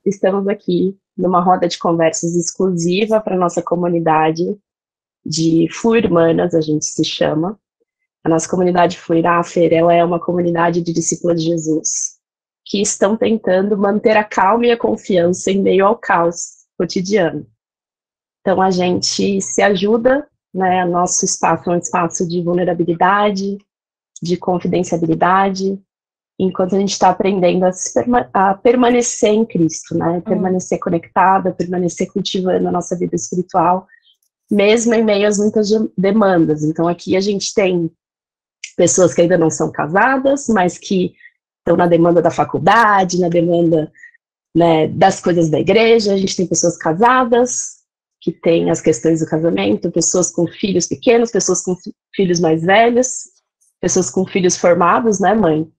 estamos aqui numa roda de conversas exclusiva para nossa comunidade de Fluirmanas, a gente se chama. A nossa comunidade Fluirafer, ela é uma comunidade de discípulas de Jesus, que estão tentando manter a calma e a confiança em meio ao caos cotidiano. Então, a gente se ajuda, né? Nosso espaço é um espaço de vulnerabilidade, de confidencialidade, enquanto a gente está aprendendo a permanecer em Cristo, né? Permanecer conectada, permanecer cultivando a nossa vida espiritual, mesmo em meio às muitas demandas. Então, aqui a gente tem pessoas que ainda não são casadas, mas que estão na demanda da faculdade, na demanda, né, das coisas da igreja. A gente tem pessoas casadas, que têm as questões do casamento, pessoas com filhos pequenos, pessoas com filhos mais velhos, pessoas com filhos formados, né, mãe?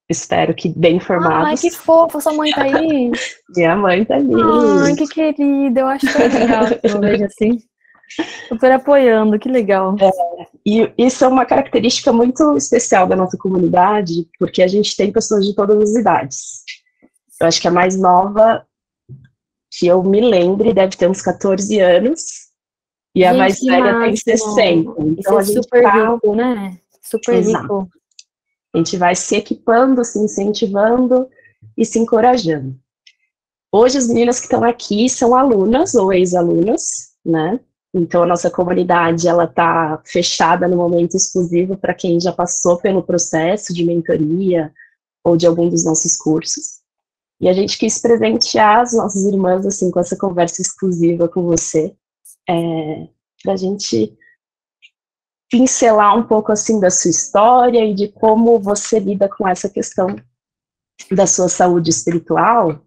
Espero que bem formados. Ai, que fofo, sua mãe tá aí. Minha mãe tá ali. Ai, que querida, eu acho tão legal que eu vejo assim. Super apoiando, que legal. E isso é uma característica muito especial da nossa comunidade, porque a gente tem pessoas de todas as idades. Eu acho que a mais nova, que eu me lembre, deve ter uns 14 anos, e gente, a mais velha tem 60. Então, isso é super rico, né? Super rico. A gente vai se equipando, se incentivando e se encorajando. Hoje, as meninas que estão aqui são alunas ou ex-alunas, né? Então, a nossa comunidade, ela está fechada no momento exclusivo para quem já passou pelo processo de mentoria ou de algum dos nossos cursos. E a gente quis presentear as nossas irmãs, assim, com essa conversa exclusiva com você, para a gente pincelar um pouco, assim, da sua história e de como você lida com essa questão da sua saúde espiritual,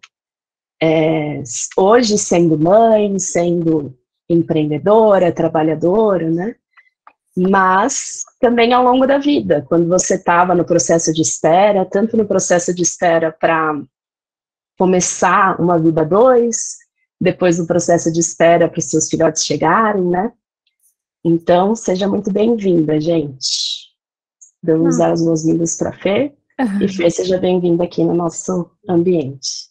hoje sendo mãe, sendo empreendedora, trabalhadora, né? Mas também ao longo da vida, quando você estava no processo de espera, tanto no processo de espera para começar uma vida a dois, depois no processo de espera para os seus filhotes chegarem, né? Então, seja muito bem-vinda, gente. Vamos dar as boas-vindas para a Fê, e Fê, seja bem-vinda aqui no nosso ambiente.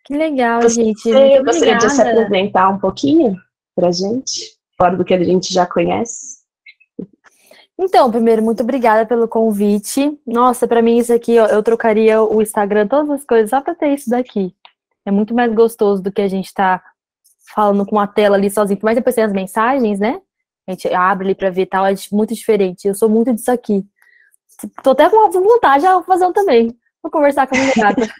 Que legal, gente. Você gostaria de se apresentar um pouquinho pra gente, fora do que a gente já conhece? Então, primeiro, muito obrigada pelo convite. Nossa, pra mim isso aqui, ó, eu trocaria o Instagram, todas as coisas, só pra ter isso daqui. É muito mais gostoso do que a gente tá falando com a tela ali sozinho. Mas depois tem as mensagens, né? A gente abre ali pra ver e tal, é muito diferente. Eu sou muito disso aqui. Tô até com vontade de fazer um também. Vou conversar com a minha gata.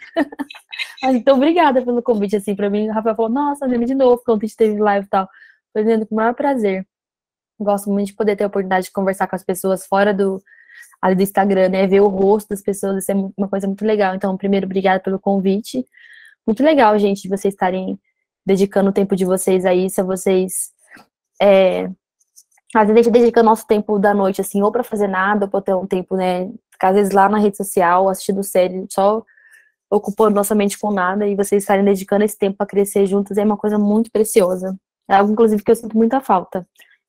Então, obrigada pelo convite, assim, pra mim. O Rafael falou, nossa, lembra de novo, quando a gente teve live e tal. Foi dizendo com o maior prazer. Gosto muito de poder ter a oportunidade de conversar com as pessoas fora ali do Instagram, né? Ver o rosto das pessoas, isso é uma coisa muito legal. Então, primeiro, obrigada pelo convite. Muito legal, gente, de vocês estarem dedicando o tempo de vocês a isso, a vocês... Às vezes a gente dedica nosso tempo da noite, assim, ou pra fazer nada, ou pra ter um tempo, né? Às vezes lá na rede social, assistindo série, só ocupando nossa mente com nada, e vocês estarem dedicando esse tempo pra crescer juntos é uma coisa muito preciosa. É algo, inclusive, que eu sinto muita falta.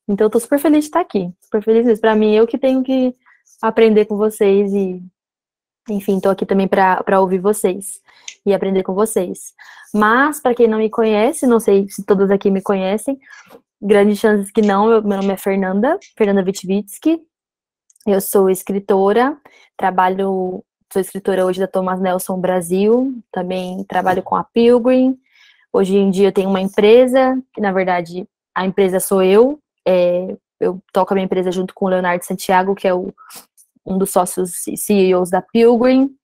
Então, eu tô super feliz de estar aqui. Super feliz mesmo. Pra mim, eu que tenho que aprender com vocês e, enfim, tô aqui também pra ouvir vocês e aprender com vocês. Mas, pra quem não me conhece, não sei se todos aqui me conhecem, grandes chances que não, meu nome é Fernanda Witwicki. Eu sou escritora, sou escritora hoje da Thomas Nelson Brasil, também trabalho com a Pilgrim. Hoje em dia eu tenho uma empresa, que na verdade a empresa sou eu. Eu toco a minha empresa junto com o Leonardo Santiago, que é um dos sócios e CEOs da Pilgrim.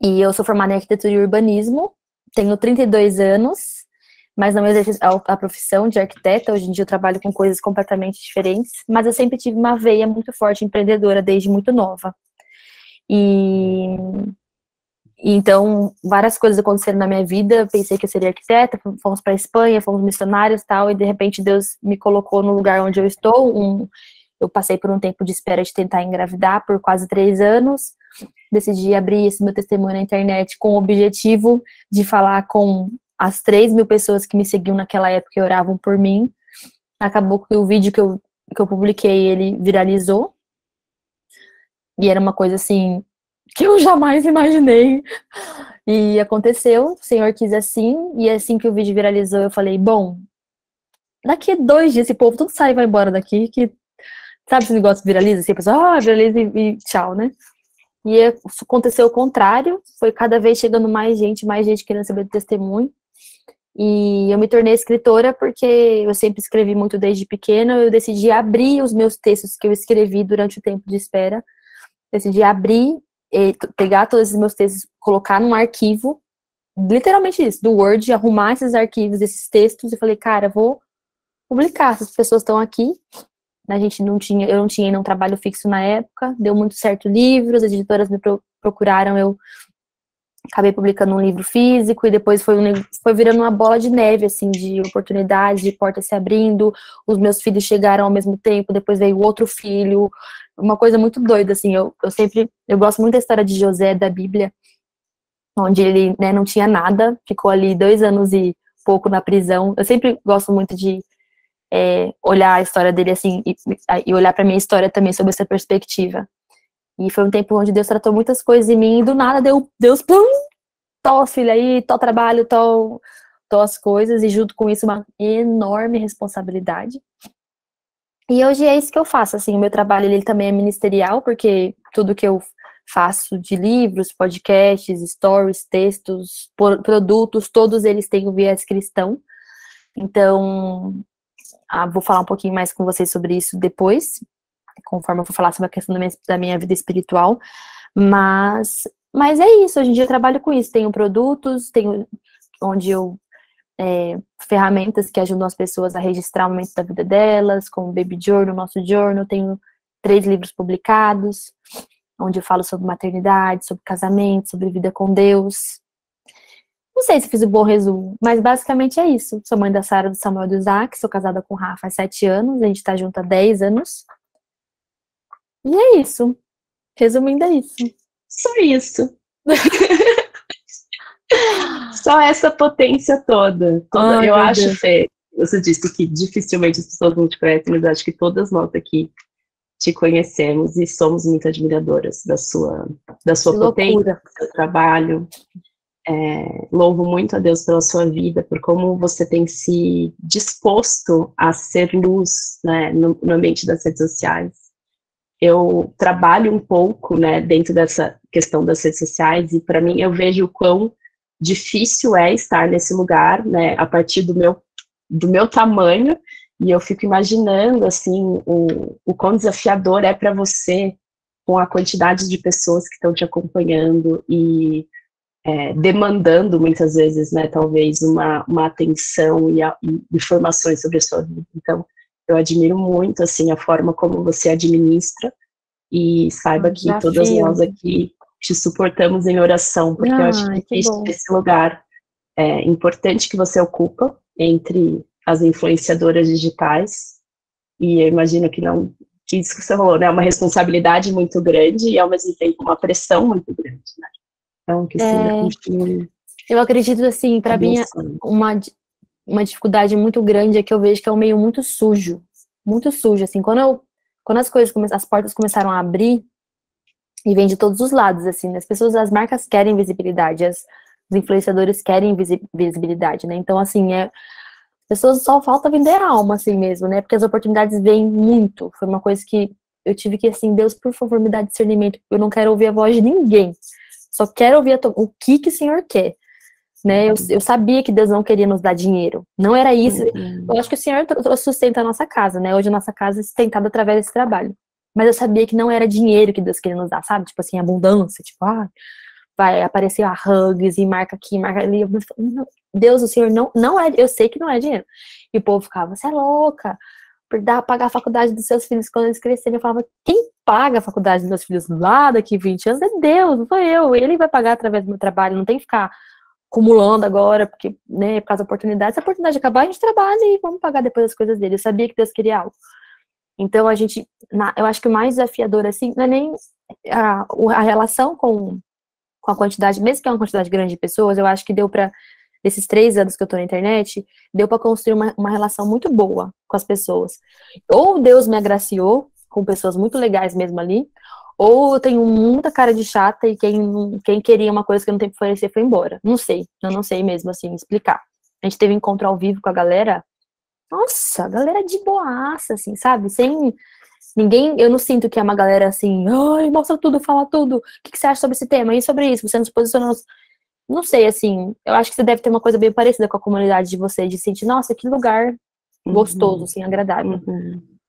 E eu sou formada em arquitetura e urbanismo, tenho 32 anos, mas não exerço a profissão de arquiteta. Hoje em dia eu trabalho com coisas completamente diferentes, mas eu sempre tive uma veia muito forte empreendedora desde muito nova. E então, várias coisas aconteceram na minha vida, pensei que eu seria arquiteta, fomos para a Espanha, fomos missionários e tal, e de repente Deus me colocou no lugar onde eu estou. Eu passei por um tempo de espera de tentar engravidar por quase 3 anos, decidi abrir esse meu testemunho na internet com o objetivo de falar com as 3.000 pessoas que me seguiam naquela época e oravam por mim. Acabou que o vídeo que eu publiquei, ele viralizou, e era uma coisa assim que eu jamais imaginei E aconteceu, o Senhor quis assim, e assim que o vídeo viralizou, eu falei, bom, daqui a 2 dias esse povo tudo sai e vai embora daqui, que sabe esse negócio viraliza, assim, a pessoa, viraliza e tchau, né? E aconteceu o contrário, foi cada vez chegando mais gente querendo saber do testemunho. E eu me tornei escritora porque eu sempre escrevi muito desde pequena, eu decidi abrir os meus textos que eu escrevi durante o tempo de espera, decidi abrir, pegar todos os meus textos, colocar num arquivo, literalmente isso, do Word, arrumar esses arquivos, esses textos, e falei, cara, vou publicar, essas pessoas estão aqui, a gente não tinha, eu não tinha ainda um trabalho fixo na época, deu muito certo livros, as editoras me procuraram, eu acabei publicando um livro físico, e depois foi virando uma bola de neve, assim, de oportunidades, de portas se abrindo, os meus filhos chegaram ao mesmo tempo, depois veio outro filho, uma coisa muito doida, assim, eu gosto muito da história de José, da Bíblia, onde ele, né, não tinha nada, ficou ali 2 anos e pouco na prisão, eu sempre gosto muito de olhar a história dele assim, e olhar para minha história também sob essa perspectiva. E foi um tempo onde Deus tratou muitas coisas em mim, e do nada Deus, pum, tó filho aí, tó trabalho, tó as coisas, e junto com isso uma enorme responsabilidade. E hoje é isso que eu faço, assim, o meu trabalho ele também é ministerial, porque tudo que eu faço de livros, podcasts, stories, textos, produtos, todos eles têm o viés cristão. Então, vou falar um pouquinho mais com vocês sobre isso depois, conforme eu for falar sobre a questão da minha vida espiritual, mas é isso, hoje em dia eu trabalho com isso, tenho produtos, tenho onde eu, ferramentas que ajudam as pessoas a registrar o momento da vida delas, como o Baby Journal, nosso Journal, tenho 3 livros publicados, onde eu falo sobre maternidade, sobre casamento, sobre vida com Deus. Não sei se fiz um bom resumo, mas basicamente é isso. Sou mãe da Sara, do Samuel e do Isaac, sou casada com o Rafa há 7 anos, a gente tá junto há 10 anos. E é isso. Resumindo, é isso. Só isso. Só essa potência toda. Ai, eu acho, Deus. Fê, você disse que dificilmente as pessoas não te conhecem, mas acho que todas nós aqui te conhecemos e somos muito admiradoras da sua potência, do seu trabalho. Louvo muito a Deus pela sua vida, por como você tem se disposto a ser luz, né, no ambiente das redes sociais. Eu trabalho um pouco, né, dentro dessa questão das redes sociais, e para mim eu vejo o quão difícil é estar nesse lugar, né, a partir do meu tamanho, e eu fico imaginando, assim, o quão desafiador é para você, com a quantidade de pessoas que estão te acompanhando e demandando muitas vezes, né, talvez uma atenção e informações sobre a sua vida. Então, eu admiro muito, assim, a forma como você administra, e saiba que todas nós aqui te suportamos em oração, porque eu acho difícil esse lugar importante que você ocupa entre as influenciadoras digitais, e eu imagino que isso que você falou, né, uma responsabilidade muito grande e ao mesmo tempo uma pressão muito grande, né? Então, que ainda continue. Eu acredito, assim, para mim, uma dificuldade muito grande é que eu vejo que é um meio muito sujo, assim, quando as portas começaram a abrir, e vem de todos os lados, assim, né? As marcas querem visibilidade, os influenciadores querem visibilidade, né? Então, assim, as pessoas só falta vender a alma, assim mesmo, né? Porque as oportunidades vêm muito. Foi uma coisa que eu tive que, assim, Deus, por favor, me dá discernimento, eu não quero ouvir a voz de ninguém. Só quero ouvir o que o Senhor quer, né? Eu sabia que Deus não queria nos dar dinheiro. Não era isso. Eu acho que o Senhor sustenta a nossa casa, né? Hoje a nossa casa é sustentada através desse trabalho. Mas eu sabia que não era dinheiro que Deus queria nos dar, sabe? Tipo assim, abundância. Tipo, vai aparecer a Hugs e marca aqui, marca ali. Deus, o Senhor não é... Eu sei que não é dinheiro. E o povo ficava, você é louca. Por pagar a faculdade dos seus filhos quando eles crescerem. Eu falava, quem paga a faculdade dos meus filhos lá daqui 20 anos é Deus, não sou eu. Ele vai pagar através do meu trabalho, não tem que ficar acumulando agora, porque, né, por causa da oportunidade. Se a oportunidade acabar, a gente trabalha e vamos pagar depois as coisas dele. Eu sabia que Deus queria algo. Então, eu acho que o mais desafiador, assim, não é nem a relação com a quantidade, mesmo que é uma quantidade grande de pessoas, eu acho que deu pra, nesses 3 anos que eu tô na internet, deu pra construir uma relação muito boa com as pessoas. Ou Deus me agraciou com pessoas muito legais mesmo ali, ou eu tenho muita cara de chata e quem queria uma coisa que eu não tenho que oferecer foi embora. Não sei, eu não sei mesmo, assim, explicar. A gente teve um encontro ao vivo com a galera, nossa, a galera de boaça, assim, sabe? Sem ninguém, eu não sinto que é uma galera assim, ai, mostra tudo, fala tudo, o que que você acha sobre esse tema e sobre isso, você não se posicionou, não sei, assim, eu acho que você deve ter uma coisa bem parecida com a comunidade de vocês, de sentir, nossa, que lugar gostoso, assim, agradável.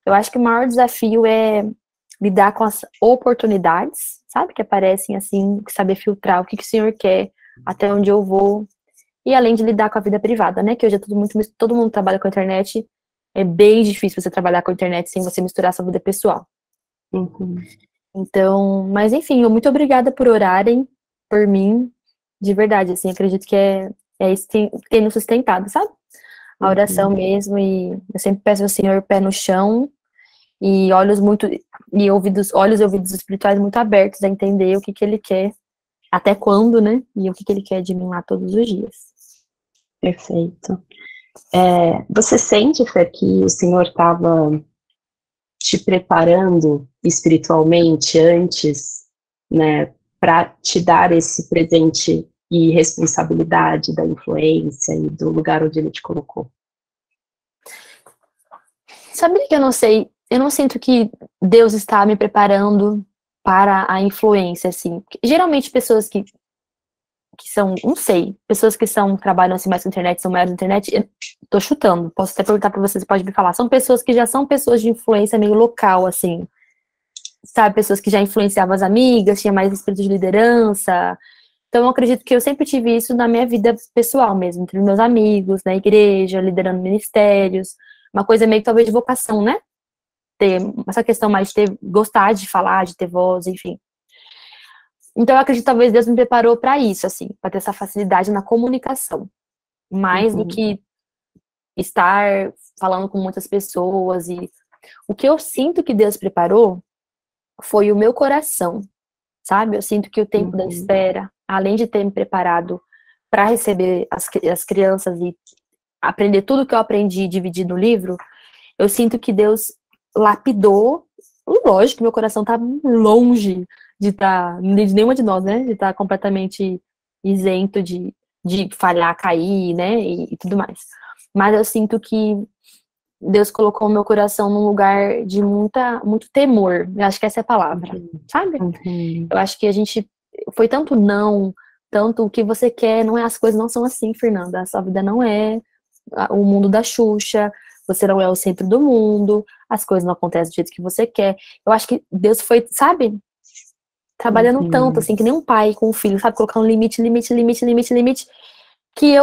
Eu acho que o maior desafio é lidar com as oportunidades, sabe, que aparecem assim, saber filtrar o que que o senhor quer, até onde eu vou, e além de lidar com a vida privada, né, que hoje é tudo muito, todo mundo trabalha com a internet, é bem difícil você trabalhar com a internet sem você misturar sua vida pessoal. Então, mas enfim, muito obrigada por orarem por mim, de verdade, assim, acredito que é isso que tem nos sustentado, sabe? A oração mesmo, e eu sempre peço ao Senhor pé no chão e olhos e ouvidos espirituais muito abertos a entender o que que Ele quer, até quando, né? E o que que Ele quer de mim lá todos os dias. Perfeito. Você sente, Fê, que o Senhor estava te preparando espiritualmente antes, né, para te dar esse presente e responsabilidade da influência e do lugar onde Ele te colocou? Sabe que eu não sei, eu não sinto que Deus está me preparando para a influência, assim. Geralmente pessoas que são, não sei, pessoas que trabalham assim mais com internet, são maiores na internet, eu tô chutando, posso até perguntar pra vocês, pode me falar, são pessoas que já são pessoas de influência meio local, assim, sabe, pessoas que já influenciavam as amigas, tinha mais espírito de liderança, então eu acredito que eu sempre tive isso na minha vida pessoal mesmo, entre meus amigos, na igreja, liderando ministérios, uma coisa meio que talvez de vocação, né, ter essa questão mais de gostar de falar, de ter voz, enfim. Então, eu acredito que talvez Deus me preparou para isso, assim, para ter essa facilidade na comunicação. Mais do que estar falando com muitas pessoas. E o que eu sinto que Deus preparou foi o meu coração, sabe? Eu sinto que o tempo da espera, além de ter me preparado para receber as crianças e aprender tudo que eu aprendi e dividir no livro, eu sinto que Deus lapidou. Lógico que meu coração tá longe de de nenhuma de nós, né? De estar completamente isento de falhar, cair, né? E tudo mais. Mas eu sinto que Deus colocou o meu coração num lugar de muito temor. Eu acho que essa é a palavra, sabe? Eu acho que a gente foi tanto não, tanto o que você quer, não é, as coisas não são assim, Fernanda. A sua vida não é o mundo da Xuxa, você não é o centro do mundo, as coisas não acontecem do jeito que você quer. Eu acho que Deus foi, sabe, trabalhando tanto, assim, que nem um pai com um filho, sabe, colocando limite, que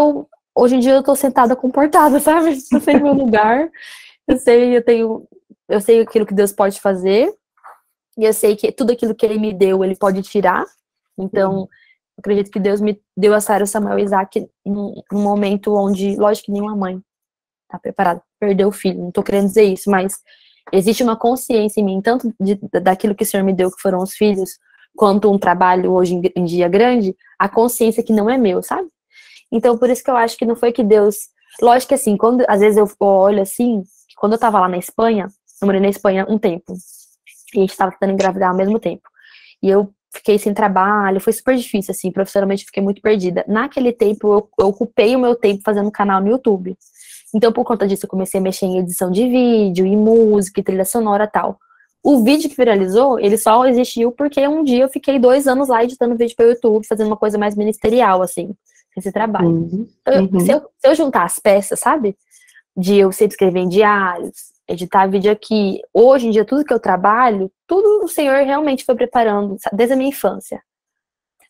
hoje em dia eu tô sentada comportada, sabe? Eu sei o meu lugar, eu sei aquilo que Deus pode fazer, e eu sei que tudo aquilo que Ele me deu, Ele pode tirar. Então, acredito que Deus me deu a Sara, Samuel e Isaac num momento onde, lógico que nenhuma mãe tá preparada, perdeu o filho, não tô querendo dizer isso, mas existe uma consciência em mim, tanto daquilo que o Senhor me deu, que foram os filhos, quanto um trabalho hoje em dia grande, a consciência que não é meu, sabe? Então, por isso que eu acho que não foi que Deus... Lógico que assim, às vezes eu olho assim, quando eu tava lá na Espanha, eu morei na Espanha um tempo, e a gente tava tentando engravidar ao mesmo tempo, e eu fiquei sem trabalho, foi super difícil, assim, profissionalmente fiquei muito perdida. Naquele tempo, eu ocupei o meu tempo fazendo um canal no YouTube. Então, por conta disso, eu comecei a mexer em edição de vídeo, em música, em trilha sonora e tal. O vídeo que viralizou, ele só existiu porque um dia eu fiquei 2 anos lá editando vídeo para o YouTube, fazendo uma coisa mais ministerial, assim, esse trabalho. Então, se eu juntar as peças, sabe? De eu sempre escrever em diários, editar vídeo aqui. Hoje em dia, tudo que eu trabalho, tudo o Senhor realmente foi preparando, desde a minha infância.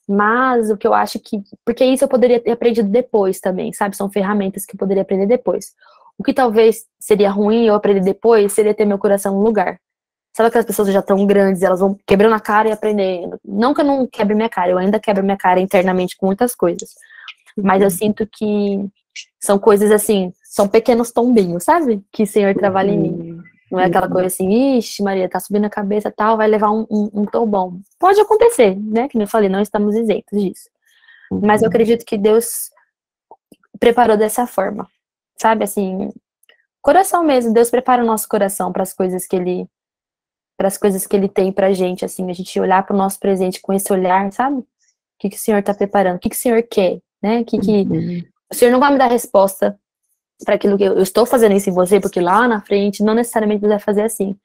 Mas o que eu acho que... Porque isso eu poderia ter aprendido depois também, sabe? São ferramentas que eu poderia aprender depois. O que talvez seria ruim eu aprender depois seria ter meu coração no lugar. Sabe aquelas pessoas que já estão grandes, elas vão quebrando a cara e aprendendo. Não que eu não quebre minha cara, eu ainda quebro minha cara internamente com muitas coisas. Mas eu sinto que são coisas assim, são pequenos tombinhos, sabe? Que o Senhor trabalha em mim. Não é aquela coisa assim, ixi, Maria, tá subindo a cabeça e tal, vai levar um tombão. Pode acontecer, né? Que nem eu falei, não estamos isentos disso. Mas eu acredito que Deus preparou dessa forma, sabe? Assim, coração mesmo. Deus prepara o nosso coração para as coisas que Ele para as coisas que ele tem pra gente, assim, a gente olhar para o nosso presente com esse olhar, sabe? O que o Senhor está preparando? O que o Senhor quer, né? O Senhor não vai me dar resposta para aquilo que eu estou fazendo isso em você, porque lá na frente não necessariamente vai fazer assim.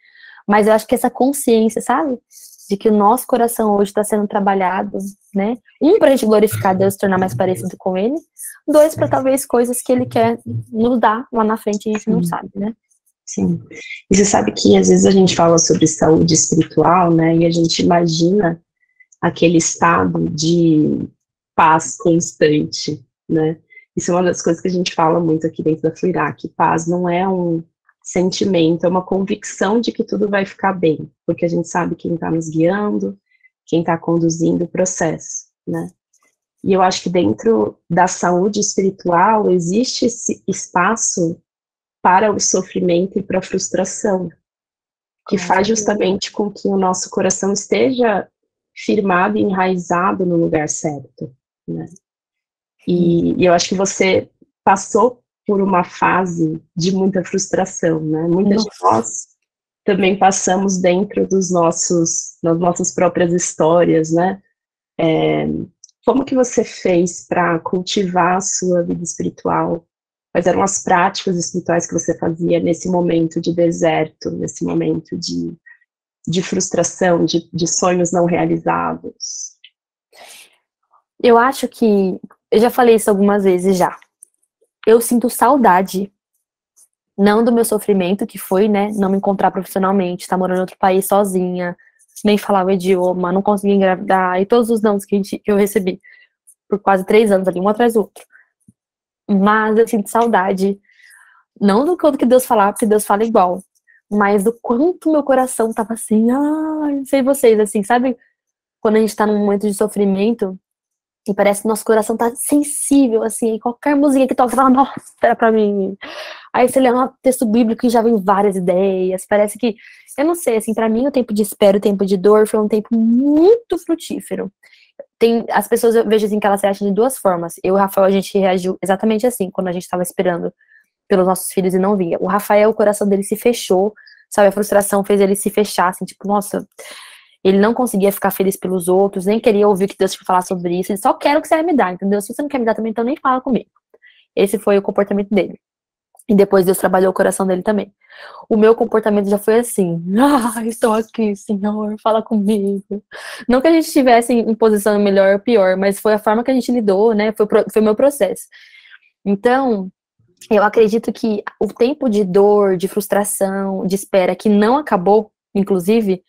Mas eu acho que essa consciência, sabe? De que o nosso coração hoje está sendo trabalhado, né? Para a gente glorificar Deus, se tornar mais parecido com Ele. 2, para talvez coisas que Ele quer nos dar lá na frente e a gente não sabe, né? Sim. E você sabe que às vezes a gente fala sobre saúde espiritual, né? E a gente imagina aquele estado de paz constante, né? Isso é uma das coisas que a gente fala muito aqui dentro da Fluirá, que paz não é um sentimento, é uma convicção de que tudo vai ficar bem, porque a gente sabe quem está nos guiando, quem está conduzindo o processo, né? E eu acho que dentro da saúde espiritual existe esse espaço para o sofrimento e para a frustração, que faz justamente com que o nosso coração esteja firmado e enraizado no lugar certo, né? E eu acho que você passou por uma fase de muita frustração, né? Muitas de nós também passamos dentro das nossas próprias histórias, né? Como que você fez para cultivar a sua vida espiritual? Quais eram as práticas espirituais que você fazia nesse momento de deserto, nesse momento de frustração, de sonhos não realizados? Eu acho que, eu já falei isso algumas vezes já, eu sinto saudade, não do meu sofrimento, que foi, né, não me encontrar profissionalmente, estar morando em outro país sozinha, nem falar o idioma, não conseguir engravidar, e todos os nãos que eu recebi por quase 3 anos ali, um atrás do outro. Mas eu sinto saudade, não do que Deus falava, porque Deus fala igual, mas do quanto meu coração tava assim, não sei vocês, assim, sabe? Quando a gente tá num momento de sofrimento, e parece que nosso coração tá sensível, assim, qualquer música que toca, você fala, nossa, era pra mim. Aí você lê um texto bíblico e já vem várias ideias, parece que, eu não sei, assim, pra mim o tempo de espera, o tempo de dor foi um tempo muito frutífero. As pessoas, eu vejo assim, que elas se acham de 2 formas. Eu e o Rafael, a gente reagiu exatamente assim, quando a gente tava esperando pelos nossos filhos e não vinha. O Rafael, o coração dele se fechou, sabe, a frustração fez ele se fechar, assim, tipo, nossa, ele não conseguia ficar feliz pelos outros, nem queria ouvir que Deus tinha que falar sobre isso, ele só quer o que você vai me dar, entendeu? Se você não quer me dar também, então nem fala comigo. Esse foi o comportamento dele. E depois Deus trabalhou o coração dele também. O meu comportamento já foi assim, estou aqui, Senhor, fala comigo. Não que a gente estivesse em posição melhor ou pior, mas foi a forma que a gente lidou, né? Foi o meu processo. Então, eu acredito que o tempo de dor, de frustração, de espera que não acabou, inclusive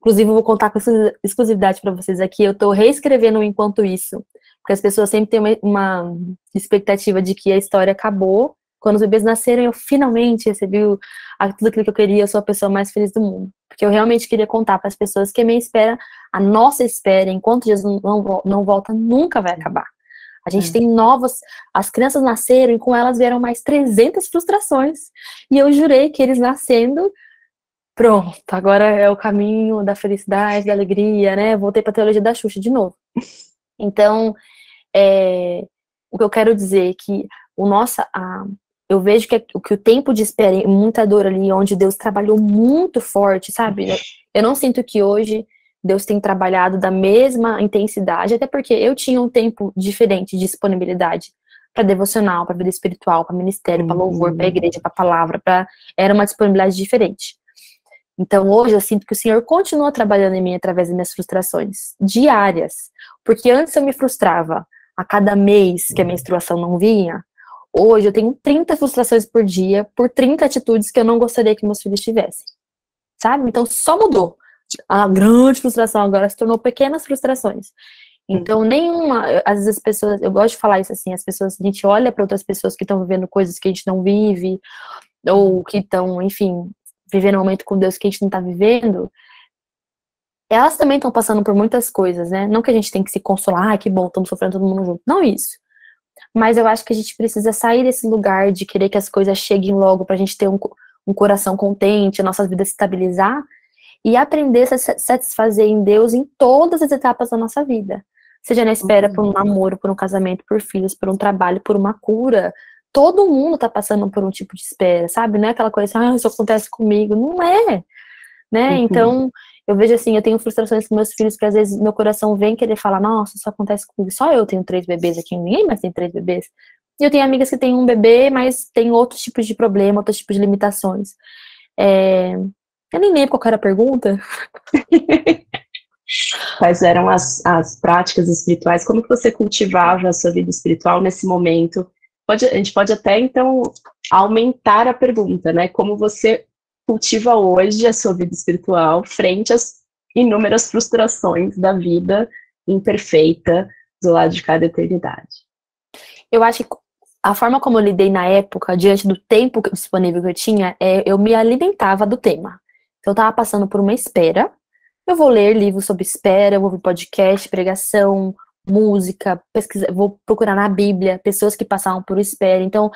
eu vou contar com exclusividade para vocês aqui, eu tô reescrevendo enquanto isso, porque as pessoas sempre têm uma expectativa de que a história acabou. Quando os bebês nasceram, eu finalmente recebi tudo aquilo que eu queria, eu sou a pessoa mais feliz do mundo. Porque eu realmente queria contar para as pessoas que a minha espera, a nossa espera, enquanto Jesus não volta, nunca vai acabar. A gente tem as crianças nasceram e com elas vieram mais 300 frustrações. E eu jurei que eles nascendo, pronto, agora é o caminho da felicidade, da alegria, né? Voltei para a teologia da Xuxa de novo. Então, o que eu quero dizer é que eu vejo que o tempo de espera e muita dor ali, onde Deus trabalhou muito forte, sabe? Eu não sinto que hoje Deus tem trabalhado da mesma intensidade, até porque eu tinha um tempo diferente de disponibilidade para devocional, para vida espiritual, para ministério, para louvor, para igreja, para palavra, era uma disponibilidade diferente. Então hoje eu sinto que o Senhor continua trabalhando em mim através das minhas frustrações diárias, porque antes eu me frustrava a cada mês que a menstruação não vinha. Hoje eu tenho 30 frustrações por dia, por 30 atitudes que eu não gostaria que meus filhos tivessem. Sabe? Então só mudou. A grande frustração agora se tornou pequenas frustrações. Então às vezes as pessoas, eu gosto de falar isso assim, a gente olha para outras pessoas que estão vivendo coisas que a gente não vive, ou que estão, enfim, vivendo um momento com Deus que a gente não tá vivendo, elas também estão passando por muitas coisas, né? Não que a gente tem que se consolar, que bom, estamos sofrendo todo mundo junto. Não isso. Mas eu acho que a gente precisa sair desse lugar de querer que as coisas cheguem logo pra gente ter um coração contente, a nossa vida se estabilizar, e aprender a se satisfazer em Deus em todas as etapas da nossa vida. Seja na espera por um namoro, por um casamento, por filhos, por um trabalho, por uma cura. Todo mundo tá passando por um tipo de espera, sabe? Não é aquela coisa assim, isso acontece comigo. Não é. né? Uhum. Então, eu vejo assim, eu tenho frustrações com meus filhos, que às vezes meu coração vem querer falar, nossa, isso acontece comigo, só eu tenho 3 bebês aqui, ninguém mais tem 3 bebês. E eu tenho amigas que têm um bebê, mas tem outros tipos de problema, outros tipos de limitações. Eu nem lembro qual era a pergunta. Quais eram as práticas espirituais? Como que você cultivava a sua vida espiritual nesse momento? A gente pode até, então, aumentar a pergunta, né? Como você cultiva hoje a sua vida espiritual frente às inúmeras frustrações da vida imperfeita do lado de cada eternidade? Eu acho que a forma como eu lidei na época, diante do tempo disponível que eu tinha, eu me alimentava do tema. Então, eu estava passando por uma espera. Eu vou ler livros sobre espera, eu vou ouvir podcast, pregação, música, pesquisa, vou procurar na Bíblia pessoas que passavam por espera. Então,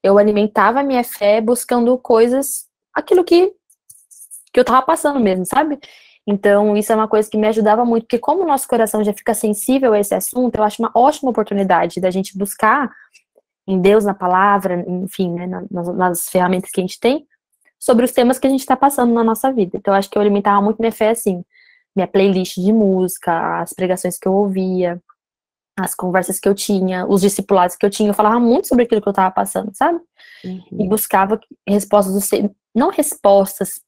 eu alimentava a minha fé buscando coisas, aquilo que eu tava passando mesmo, sabe? Então, isso é uma coisa que me ajudava muito, porque como o nosso coração já fica sensível a esse assunto, eu acho uma ótima oportunidade da gente buscar em Deus, na palavra, enfim, né, nas ferramentas que a gente tem, sobre os temas que a gente está passando na nossa vida. Então, eu acho que eu alimentava muito minha fé assim, minha playlist de música, as pregações que eu ouvia, as conversas que eu tinha, os discipulados que eu tinha, eu falava muito sobre aquilo que eu estava passando, sabe? E buscava respostas, não respostas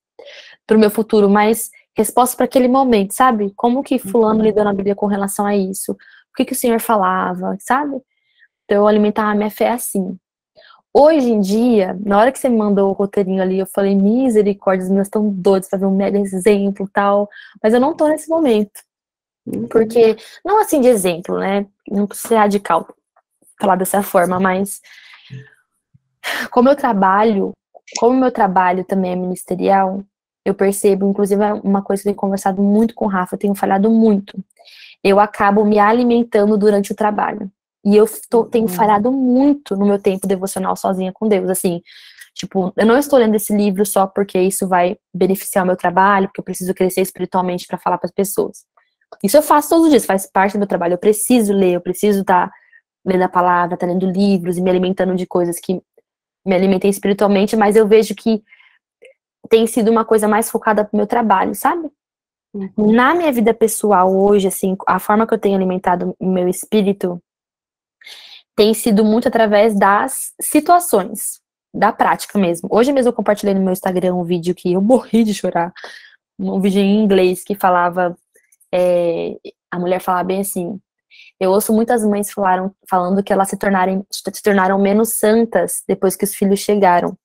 para o meu futuro, mas respostas para aquele momento, sabe? Como que fulano lidou na Bíblia com relação a isso? O que o Senhor falava, sabe? Então eu alimentava a minha fé assim. Hoje em dia, na hora que você me mandou o roteirinho ali, eu falei, misericórdia, as meninas estão doidas, fazer um mega exemplo e tal, mas eu não tô nesse momento. Porque, não assim de exemplo, né? Não precisa ser radical falar dessa forma, mas como o meu trabalho também é ministerial, eu percebo, inclusive é uma coisa que eu tenho conversado muito com o Rafa, eu tenho falhado muito. Eu acabo me alimentando durante o trabalho. E eu tenho falhado muito no meu tempo devocional sozinha com Deus, assim, tipo, eu não estou lendo esse livro só porque isso vai beneficiar o meu trabalho, porque eu preciso crescer espiritualmente para falar para as pessoas. Isso eu faço todos os dias, faz parte do meu trabalho. Eu preciso ler, eu preciso estar lendo a palavra, estar lendo livros e me alimentando de coisas que me alimentem espiritualmente, mas eu vejo que tem sido uma coisa mais focada pro meu trabalho, sabe? Na minha vida pessoal hoje, assim, a forma que eu tenho alimentado o meu espírito tem sido muito através das situações, da prática mesmo. Hoje mesmo eu compartilhei no meu Instagram um vídeo que eu morri de chorar, um vídeo em inglês que falava, a mulher falava bem assim, eu ouço muitas mães falando que elas se tornaram menos santas depois que os filhos chegaram,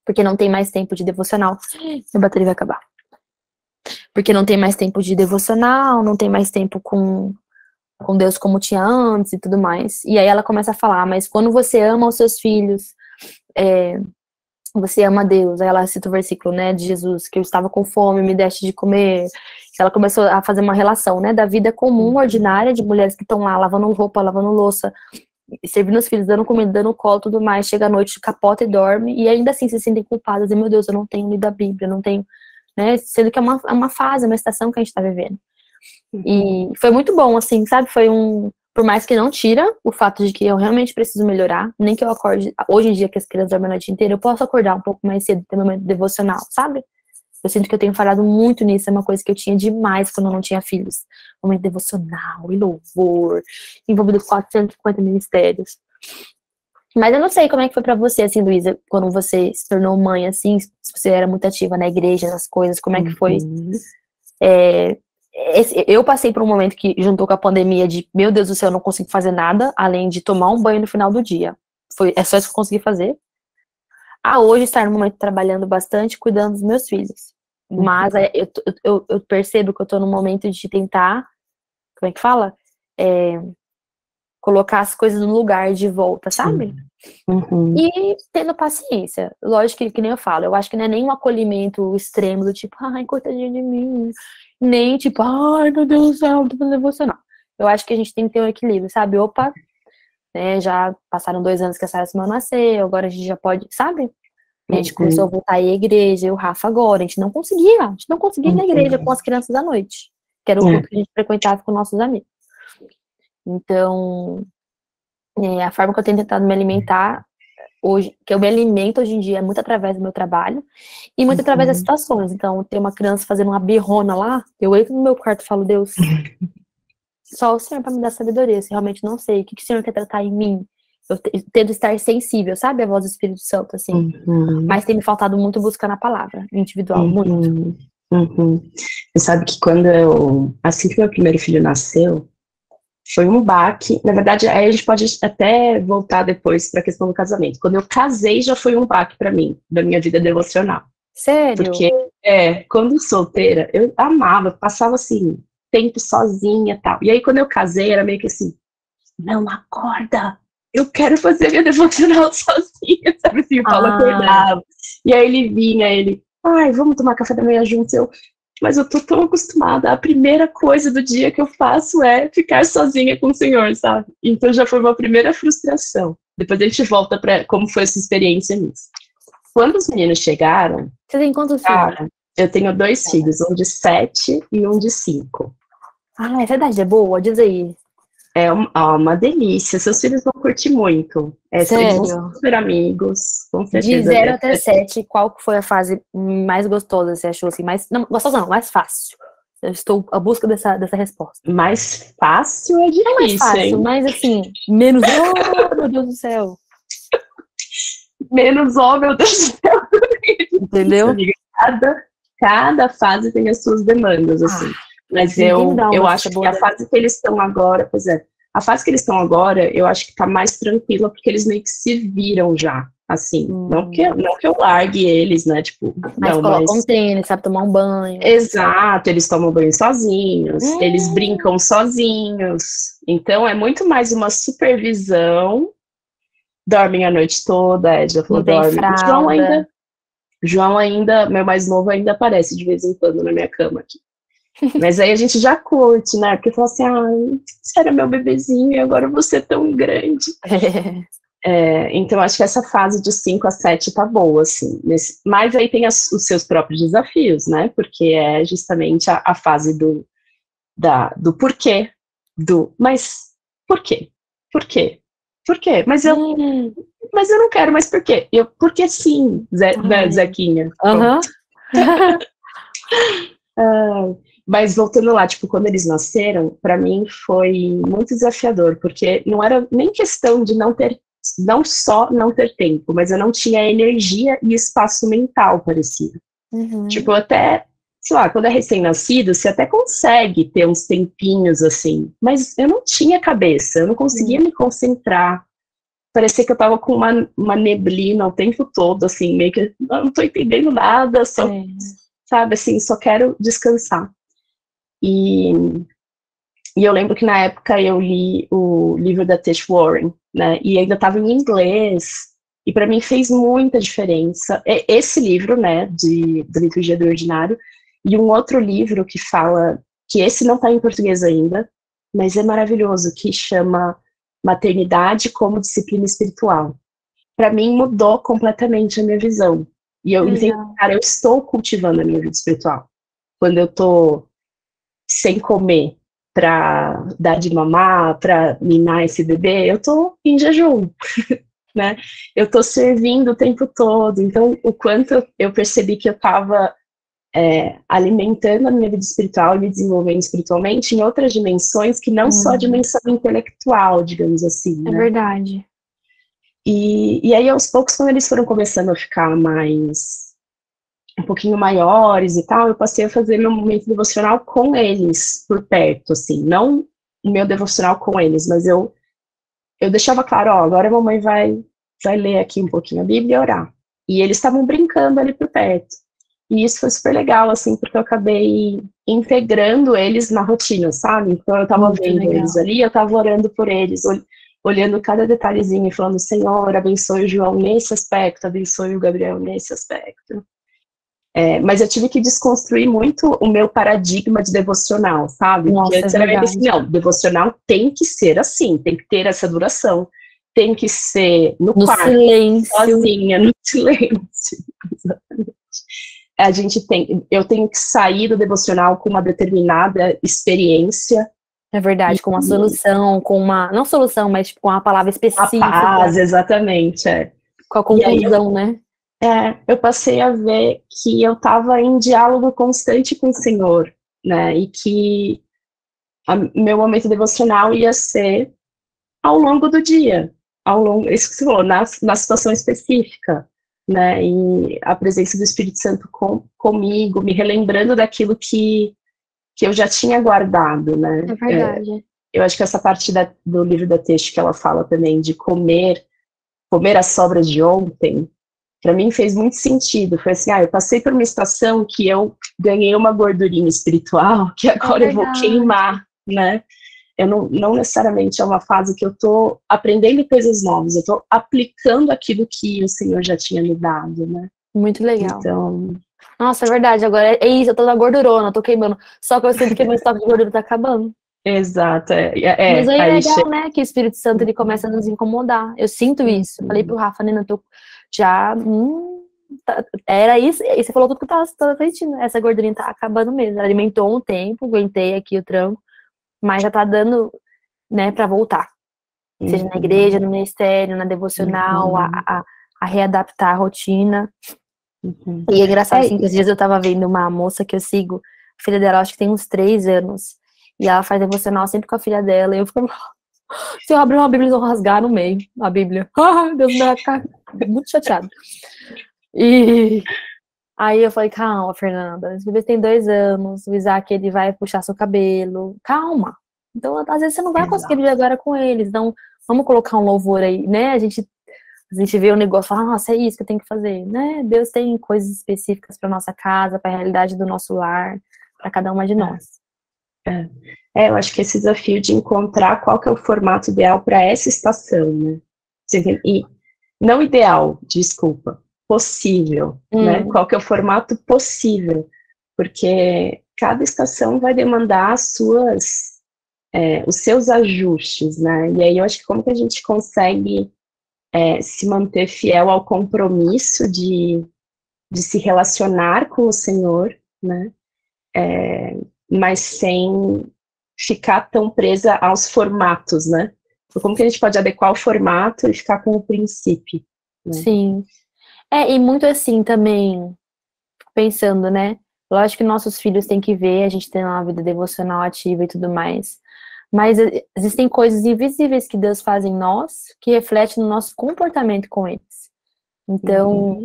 porque não tem mais tempo de devocional. Minha bateria vai acabar. Porque não tem mais tempo de devocional, não tem mais tempo com Deus como tinha antes e tudo mais. E aí ela começa a falar, mas quando você ama os seus filhos, você ama Deus. Aí ela cita o versículo, né, de Jesus, que eu estava com fome, me deste de comer. Ela começou a fazer uma relação, né, da vida comum, ordinária, de mulheres que estão lá lavando roupa, lavando louça, servindo os filhos, dando comida, dando colo, tudo mais. Chega à noite, capota e dorme, e ainda assim se sentem culpadas. E, meu Deus, eu não tenho lido a Bíblia, eu não tenho, né, sendo que é uma fase, uma estação que a gente tá vivendo. E foi muito bom, assim, sabe? Por mais que não tira o fato de que eu realmente preciso melhorar, nem que eu acorde, hoje em dia que as crianças dormem a noite inteira, eu posso acordar um pouco mais cedo, ter meu momento devocional, sabe? Eu sinto que eu tenho falhado muito nisso, é uma coisa que eu tinha demais quando eu não tinha filhos. Momento devocional, e louvor, envolvido com 450 ministérios. Mas eu não sei como é que foi pra você, assim, Luísa, quando você se tornou mãe, assim, se você era muito ativa na igreja, nas coisas, como é que foi? Eu passei por um momento que juntou com a pandemia de, meu Deus do céu, eu não consigo fazer nada, além de tomar um banho no final do dia. É só isso que eu consegui fazer. Hoje estar no momento trabalhando bastante, cuidando dos meus filhos. Mas eu percebo que eu tô num momento de tentar, como é que fala? Colocar as coisas no lugar de volta, sabe? E tendo paciência. Lógico que nem eu falo, eu acho que não é nem um acolhimento extremo do tipo, ai, coitadinha de mim. Nem tipo, ai, meu Deus do céu, tô fazendo devocional. Eu acho que a gente tem que ter um equilíbrio, sabe? Opa, né, já passaram 2 anos que a Sarah Simão nasceu, agora a gente já pode, sabe? A gente começou a voltar à igreja, eu e o Rafa agora, a gente não conseguia ir na igreja com as crianças à noite, que era o culto que a gente frequentava com nossos amigos. Então, a forma que eu tenho tentado me alimentar hoje, que eu me alimento hoje em dia muito através do meu trabalho e muito através das situações. Então, tem uma criança fazendo uma birrona lá, eu entro no meu quarto e falo, Deus, só o Senhor para me dar sabedoria, se realmente não sei, o que o Senhor quer tratar em mim? Eu tento estar sensível, sabe? A voz do Espírito Santo, assim. Mas tem me faltado muito buscar na palavra individual, muito. Você sabe que assim que meu primeiro filho nasceu, foi um baque. Na verdade, aí a gente pode até voltar depois para a questão do casamento. Quando eu casei, já foi um baque para mim, da minha vida devocional. Sério? Porque, quando solteira, eu amava, passava assim, tempo sozinha e tal. E aí, quando eu casei, era meio que assim, não, acorda, eu quero fazer minha devocional sozinha, sabe assim, o Paulo acordava. E aí ele vinha, ai, vamos tomar café da manhã juntos, mas eu tô tão acostumada, a primeira coisa do dia que eu faço é ficar sozinha com o Senhor, sabe? Então já foi uma primeira frustração. Depois a gente volta para como foi essa experiência nisso. Quando os meninos chegaram... Você tem quantos filhos? Eu tenho 2 filhos, um de 7 e um de 5. Essa idade é boa? Diz aí. É uma delícia, seus filhos vão curtir muito. Sério? Eles vão ser super amigos, com certeza. De 0 até 7, qual foi a fase mais gostosa, você achou assim? Não, gostosa não, mais fácil. Eu estou à busca dessa resposta. Mais fácil é difícil, mais fácil, hein? Mas assim, menos, oh meu Deus do céu. Menos, oh meu Deus do céu. Entendeu? Cada fase tem as suas demandas, assim. Mas eu acho que a fase que eles estão agora, a fase que eles estão agora, eu acho que tá mais tranquila, porque eles meio que se viram já, assim. Não que eu largue eles, né, tipo... Mas colocam um tênis, sabe tomar um banho. Exato, eles tomam banho sozinhos, eles brincam sozinhos. Então, é muito mais uma supervisão. Dormem a noite toda, já falou, dorme. João ainda, meu mais novo, ainda aparece de vez em quando na minha cama aqui. Mas aí a gente já curte, né? Porque fala assim, você era meu bebezinho e agora você é tão grande. Então, acho que essa fase de 5 a 7 tá boa, assim. Mas aí tem os seus próprios desafios, né? Porque é justamente a fase do porquê. Mas por quê? Por quê? Por quê? Mas eu não quero, mas por quê? Porque sim, né, Zequinha. Mas voltando lá, tipo, quando eles nasceram, para mim foi muito desafiador, porque não era nem questão de não só não ter tempo, mas eu não tinha energia e espaço mental, parecia. Tipo, até, sei lá, quando é recém-nascido, você até consegue ter uns tempinhos, assim, mas eu não tinha cabeça, eu não conseguia me concentrar. Parecia que eu tava com uma neblina o tempo todo, assim, meio que, não tô entendendo nada, só, sabe, assim, só quero descansar. E eu lembro que na época eu li o livro da Tish Warren, né, e ainda estava em inglês, e para mim fez muita diferença. Esse livro, né, da Liturgia do Ordinário, e um outro livro que fala, que esse não está em português ainda, mas é maravilhoso, que chama Maternidade como Disciplina Espiritual. Para mim mudou completamente a minha visão. E eu entendo, cara, eu estou cultivando a minha vida espiritual. Quando eu tô sem comer para dar de mamar, para minar esse bebê, eu tô em jejum, né? Eu tô servindo o tempo todo. Então, o quanto eu percebi que eu tava alimentando a minha vida espiritual e me desenvolvendo espiritualmente em outras dimensões que não só a dimensão intelectual, digamos assim, né? É verdade. E aí, aos poucos, quando eles foram começando a ficar um pouquinho maiores e tal, eu passei a fazer meu momento devocional com eles, por perto, assim, não o meu devocional com eles, mas eu deixava claro, agora a mamãe vai ler aqui um pouquinho a Bíblia e orar. E eles estavam brincando ali por perto. E isso foi super legal, assim, porque eu acabei integrando eles na rotina, sabe? Então eu tava vendo eles ali, eu tava orando por eles, olhando cada detalhezinho e falando, Senhor, abençoe o João nesse aspecto, abençoe o Gabriel nesse aspecto. Mas eu tive que desconstruir muito o meu paradigma de devocional, sabe? Nossa, porque antes era meio assim, não, devocional tem que ser assim, tem que ter essa duração, tem que ser no quarto, silêncio, sozinha, no silêncio. Exatamente. Eu tenho que sair do devocional com uma determinada experiência. É verdade, com uma solução, não solução, mas tipo, com uma palavra específica. A paz, exatamente, Com a E aí conclusão, né? eu passei a ver que eu estava em diálogo constante com o Senhor, né? E que meu momento devocional ia ser ao longo do dia, isso que você falou, na situação específica, né? E a presença do Espírito Santo comigo, me relembrando daquilo que eu já tinha guardado, né? É verdade. Eu acho que essa parte do livro da Texto que ela fala também de comer as sobras de ontem, para mim fez muito sentido. Foi assim, eu passei por uma estação que eu ganhei uma gordurinha espiritual que É agora eu vou verdade. queimar, né? Eu não necessariamente é uma fase que eu estou aprendendo coisas novas, eu estou aplicando aquilo que o Senhor já tinha me dado, né? Muito legal. Então, Nossa, é verdade. Agora é isso, eu tô na gordurona, tô queimando. Só que eu sinto que meu estoque de gordura tá acabando. exato, Mas aí é aí legal, chega. né? Que o Espírito Santo ele começa a nos incomodar. Eu sinto isso. Eu falei pro Rafa, Nina, eu tô já. Era isso. E você falou tudo que eu tava sentindo. Essa gordurinha tá acabando mesmo. Ela alimentou um tempo, aguentei aqui o tranco, mas já tá dando, né, pra voltar. Seja na igreja, no ministério, na devocional, a readaptar a rotina. E é engraçado, assim, que esses dias eu tava vendo uma moça que eu sigo, a filha dela, acho que tem uns 3 anos, e ela faz devocional sempre com a filha dela, e eu fico, se eu abrir uma Bíblia, eles vão rasgar no meio, a Bíblia. Deus me vai ficar muito chateado. E aí eu falei, calma, Fernanda, esse bebê tem 2 anos, o Isaac, ele vai puxar seu cabelo, calma. Então, às vezes você não vai conseguir viver agora com eles, então vamos colocar um louvor aí, né? A gente vê o negócio e fala, nossa, é isso que eu tenho que fazer, né? Deus tem coisas específicas para nossa casa, para a realidade do nosso lar, para cada uma de nós. Eu acho que esse desafio de encontrar qual que é o formato ideal para essa estação, né? E não ideal, desculpa, possível, né? Qual que é o formato possível? Porque cada estação vai demandar os seus ajustes, né? E aí eu acho que como que a gente consegue se manter fiel ao compromisso de se relacionar com o Senhor, né? Mas sem ficar tão presa aos formatos, né? Então, como que a gente pode adequar o formato e ficar com o princípio, né? Sim. E muito assim também, pensando, né? Lógico que nossos filhos têm que ver, a gente tem uma vida devocional ativa e tudo mais. Mas existem coisas invisíveis que Deus faz em nós, que refletem no nosso comportamento com eles. Então,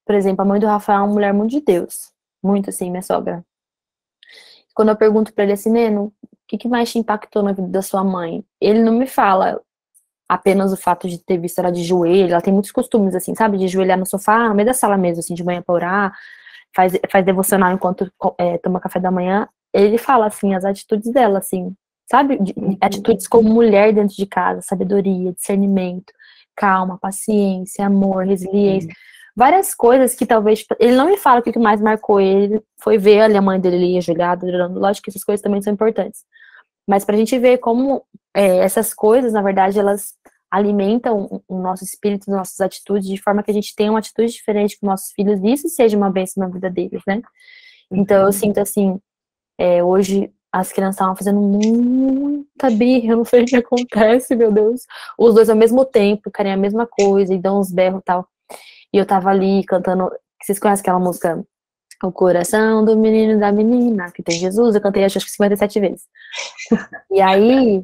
por exemplo, a mãe do Rafael é uma mulher muito de Deus. Muito assim, minha sogra. Quando eu pergunto pra ele assim, Neno, o que mais te impactou na vida da sua mãe? Ele não me fala apenas o fato de ter visto ela de joelho. Ela tem muitos costumes, assim, sabe? De joelhar no sofá, no meio da sala mesmo, assim, de manhã pra orar. Faz devocional enquanto toma café da manhã. Ele fala, assim, as atitudes dela, assim, sabe? Atitudes como mulher dentro de casa, sabedoria, discernimento, calma, paciência, amor, resiliência. Várias coisas que talvez... Ele não me fala o que mais marcou ele. Foi ver ali a mãe dele ajoelhada, orando. Lógico que essas coisas também são importantes. Mas pra gente ver como essas coisas, na verdade, elas alimentam o nosso espírito, as nossas atitudes, de forma que a gente tenha uma atitude diferente com nossos filhos e isso seja uma bênção na vida deles, né? Então eu sinto assim, hoje as crianças estavam fazendo muita birra, eu não sei o que acontece, meu Deus. Os dois ao mesmo tempo, querem a mesma coisa e dão uns berros e tal. E eu tava ali cantando, vocês conhecem aquela música O Coração do Menino e da Menina, que tem Jesus? Eu cantei acho que 57 vezes. E aí,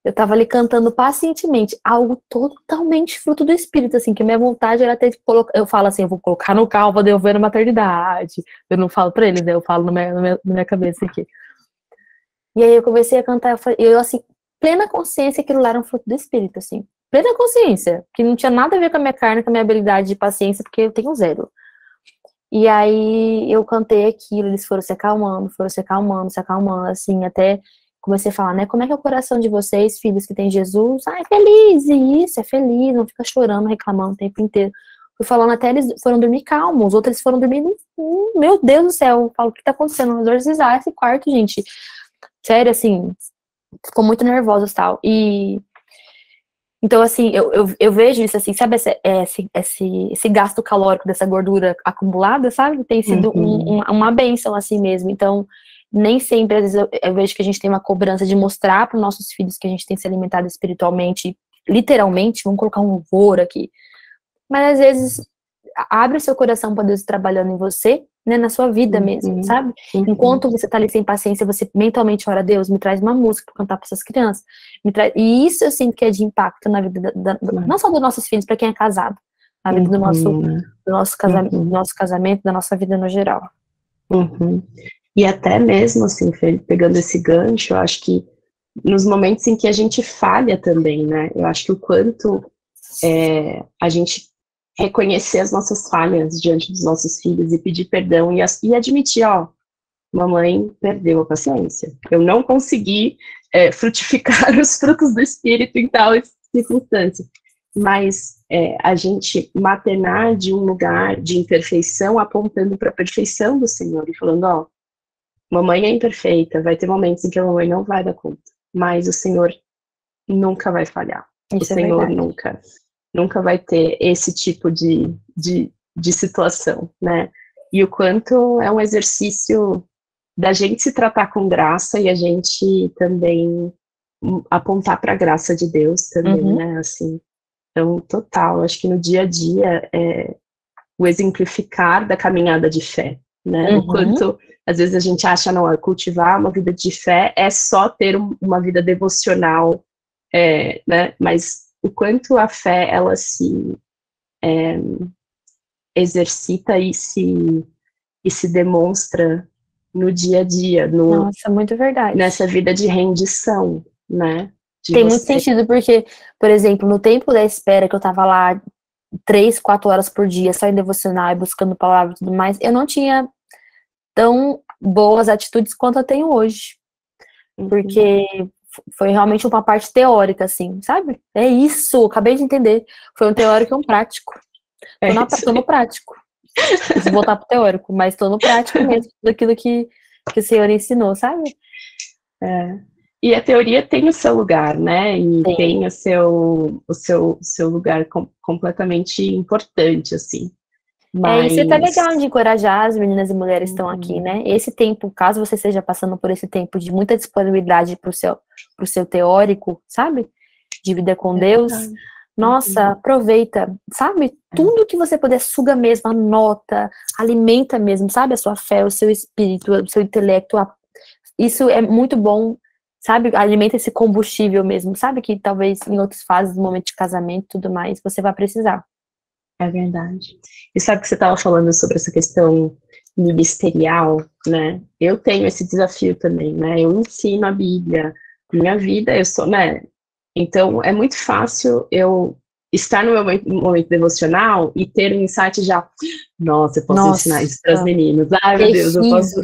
eu tava ali cantando pacientemente, algo totalmente fruto do Espírito, assim, que a minha vontade era ter de colocar, eu falo assim, eu vou colocar no carro pra devolver na maternidade. Eu não falo pra eles, né? Eu falo na minha cabeça aqui. E aí eu comecei a cantar, eu assim, plena consciência que aquilo lá era um fruto do Espírito, assim. Plena consciência, que não tinha nada a ver com a minha carne, com a minha habilidade de paciência, porque eu tenho 0. E aí eu cantei aquilo, eles foram se acalmando, se acalmando, assim, até comecei a falar, né, como é que é o coração de vocês, filhos que têm Jesus? Ah, é feliz, e isso, é feliz, não fica chorando, reclamando o tempo inteiro. Fui falando até eles foram dormir calmos, os outros foram dormindo, meu Deus do céu, eu falo, o que tá acontecendo? Os exorcizar esse quarto, gente. Sério, assim, ficou muito nervosa e tal. E então, assim, eu vejo isso assim, sabe, esse gasto calórico dessa gordura acumulada, sabe? Tem sido uma bênção assim mesmo. Então, nem sempre, às vezes, eu vejo que a gente tem uma cobrança de mostrar para os nossos filhos que a gente tem se alimentado espiritualmente, literalmente, vamos colocar um louvor aqui. mas às vezes abre o seu coração para Deus trabalhando em você, né, na sua vida mesmo, sabe? Enquanto você tá ali sem paciência, você mentalmente ora, Deus, me traz uma música para cantar para essas crianças. E isso eu sinto que é de impacto na vida, não só dos nossos filhos, para quem é casado, na vida do nosso casamento, da nossa vida no geral. E até mesmo, assim, pegando esse gancho, eu acho que nos momentos em que a gente falha também, né? Eu acho que o quanto a gente reconhecer as nossas falhas diante dos nossos filhos e pedir perdão e admitir, ó, mamãe perdeu a paciência. Eu não consegui frutificar os frutos do Espírito em tal circunstância. Mas a gente maternar de um lugar de imperfeição, apontando para a perfeição do Senhor e falando, ó, mamãe é imperfeita, vai ter momentos em que a mamãe não vai dar conta, mas o Senhor nunca vai falhar. Isso o Senhor nunca vai ter esse tipo de situação, né? E o quanto é um exercício da gente se tratar com graça e a gente também apontar para a graça de Deus também, né? Assim, então, total, acho que no dia a dia é o exemplificar da caminhada de fé, né? O quanto, às vezes, a gente acha, não, cultivar uma vida de fé é só ter uma vida devocional, né? Mas o quanto a fé, ela se exercita e se demonstra no dia a dia, Nossa, muito verdade. Nessa vida de rendição, né? Tem muito sentido, porque, por exemplo, no tempo da espera que eu tava lá 3, 4 horas por dia, só em devocional e buscando palavras e tudo mais, eu não tinha tão boas atitudes quanto eu tenho hoje. Porque foi realmente uma parte teórica, assim, sabe? É isso, acabei de entender. Foi um teórico e um prático. Tô no prático. Preciso voltar pro teórico, mas tô no prático mesmo, daquilo que o Senhor ensinou, sabe? E a teoria tem o seu lugar, né? E tem o seu lugar completamente importante, assim. Mas... isso é até legal de encorajar as meninas e mulheres que estão aqui, né? Esse tempo, caso você esteja passando por esse tempo de muita disponibilidade pro seu teórico, sabe? De vida com Deus. Nossa, aproveita, sabe? Tudo que você puder, suga mesmo, anota, alimenta mesmo, sabe? A sua fé, o seu espírito, o seu intelecto. Isso é muito bom, sabe? Alimenta esse combustível mesmo, sabe? Que talvez em outras fases, no momento de casamento e tudo mais, você vai precisar. É verdade. E sabe que você estava falando sobre essa questão ministerial, né? Eu tenho esse desafio também, né? Eu ensino a Bíblia, minha vida, eu sou, né? Então, é muito fácil eu estar no meu momento devocional e ter um insight já, nossa, eu posso ensinar isso para as meninas. Ai, meu Deus, eu posso...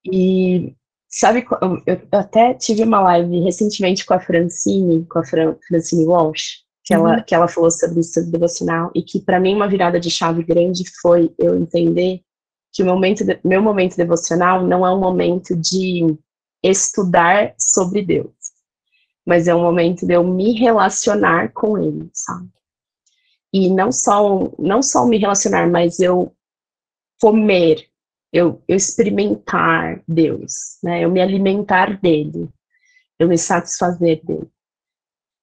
E sabe, eu até tive uma live recentemente com a Francine Walsh, que ela falou sobre isso, sobre devocional, e que para mim uma virada de chave grande foi eu entender que meu momento devocional não é um momento de estudar sobre Deus, mas é um momento de eu me relacionar com Ele, sabe? E não só me relacionar, mas eu comer, eu experimentar Deus, né? Eu me alimentar dele, eu me satisfazer dele.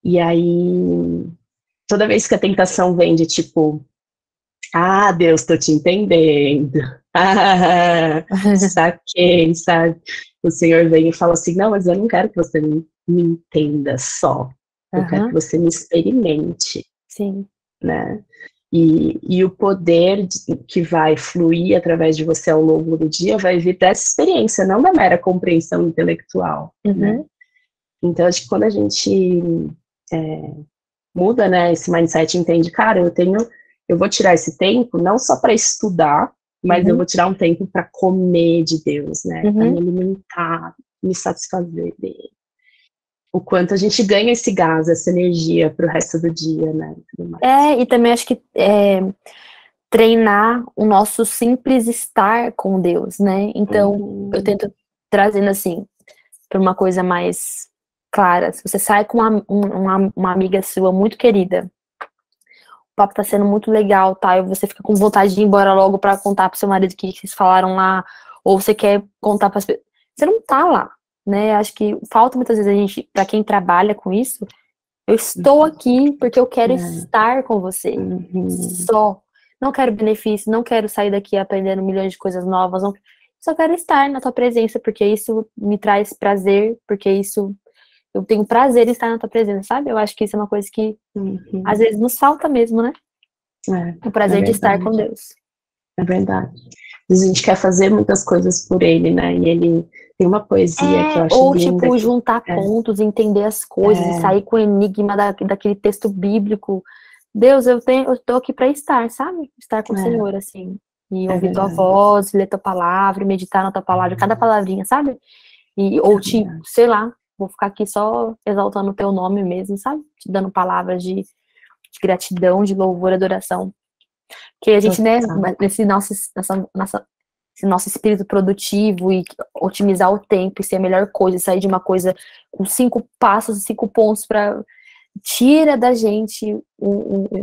E aí, toda vez que a tentação vem de tipo, ah, Deus, tô te entendendo, saquei, sabe? O Senhor vem e fala assim, não, mas eu não quero que você me entenda só, eu quero que você me experimente. Sim. Né? E o poder que vai fluir através de você ao longo do dia vai vir dessa experiência, não da mera compreensão intelectual, né? Então, acho que quando a gente muda, né, esse mindset, entende, cara, eu vou tirar esse tempo não só para estudar, mas eu vou tirar um tempo para comer de Deus, né? Para me alimentar, me satisfazer dele. O quanto a gente ganha esse gás, essa energia para o resto do dia, né? E também acho que treinar o nosso simples estar com Deus, né? Então, eu tento trazendo assim, para uma coisa mais clara. Se você sai com uma amiga sua muito querida, o papo tá sendo muito legal, tá? E você fica com vontade de ir embora logo para contar pro seu marido o que vocês falaram lá, ou você quer contar para as pessoas. Você não tá lá, né? Acho que falta muitas vezes a gente, para quem trabalha com isso, Eu estou aqui porque eu quero estar com você. Só. Não quero benefício, não quero sair daqui aprendendo milhões de coisas novas. Não... Só quero estar na tua presença, porque isso me traz prazer, porque isso... Eu tenho prazer em estar na tua presença, sabe? Eu acho que isso é uma coisa que às vezes nos falta mesmo, né? O prazer de estar com Deus. É verdade. A gente quer fazer muitas coisas por ele, né? E ele tem uma poesia que eu acho ou linda. Tipo, juntar pontos, entender as coisas, e sair com o enigma daquele texto bíblico. Deus, eu tô aqui para estar, sabe? Estar com o Senhor, assim. E ouvir tua voz, ler tua palavra, meditar na tua palavra, cada palavrinha, sabe? Sei lá, vou ficar aqui só exaltando o teu nome mesmo, sabe? Te dando palavras de gratidão, de louvor, adoração. Que a gente, né, esse nosso espírito produtivo e otimizar o tempo e ser a melhor coisa, sair de uma coisa com 5 passos, 5 pontos para tira da gente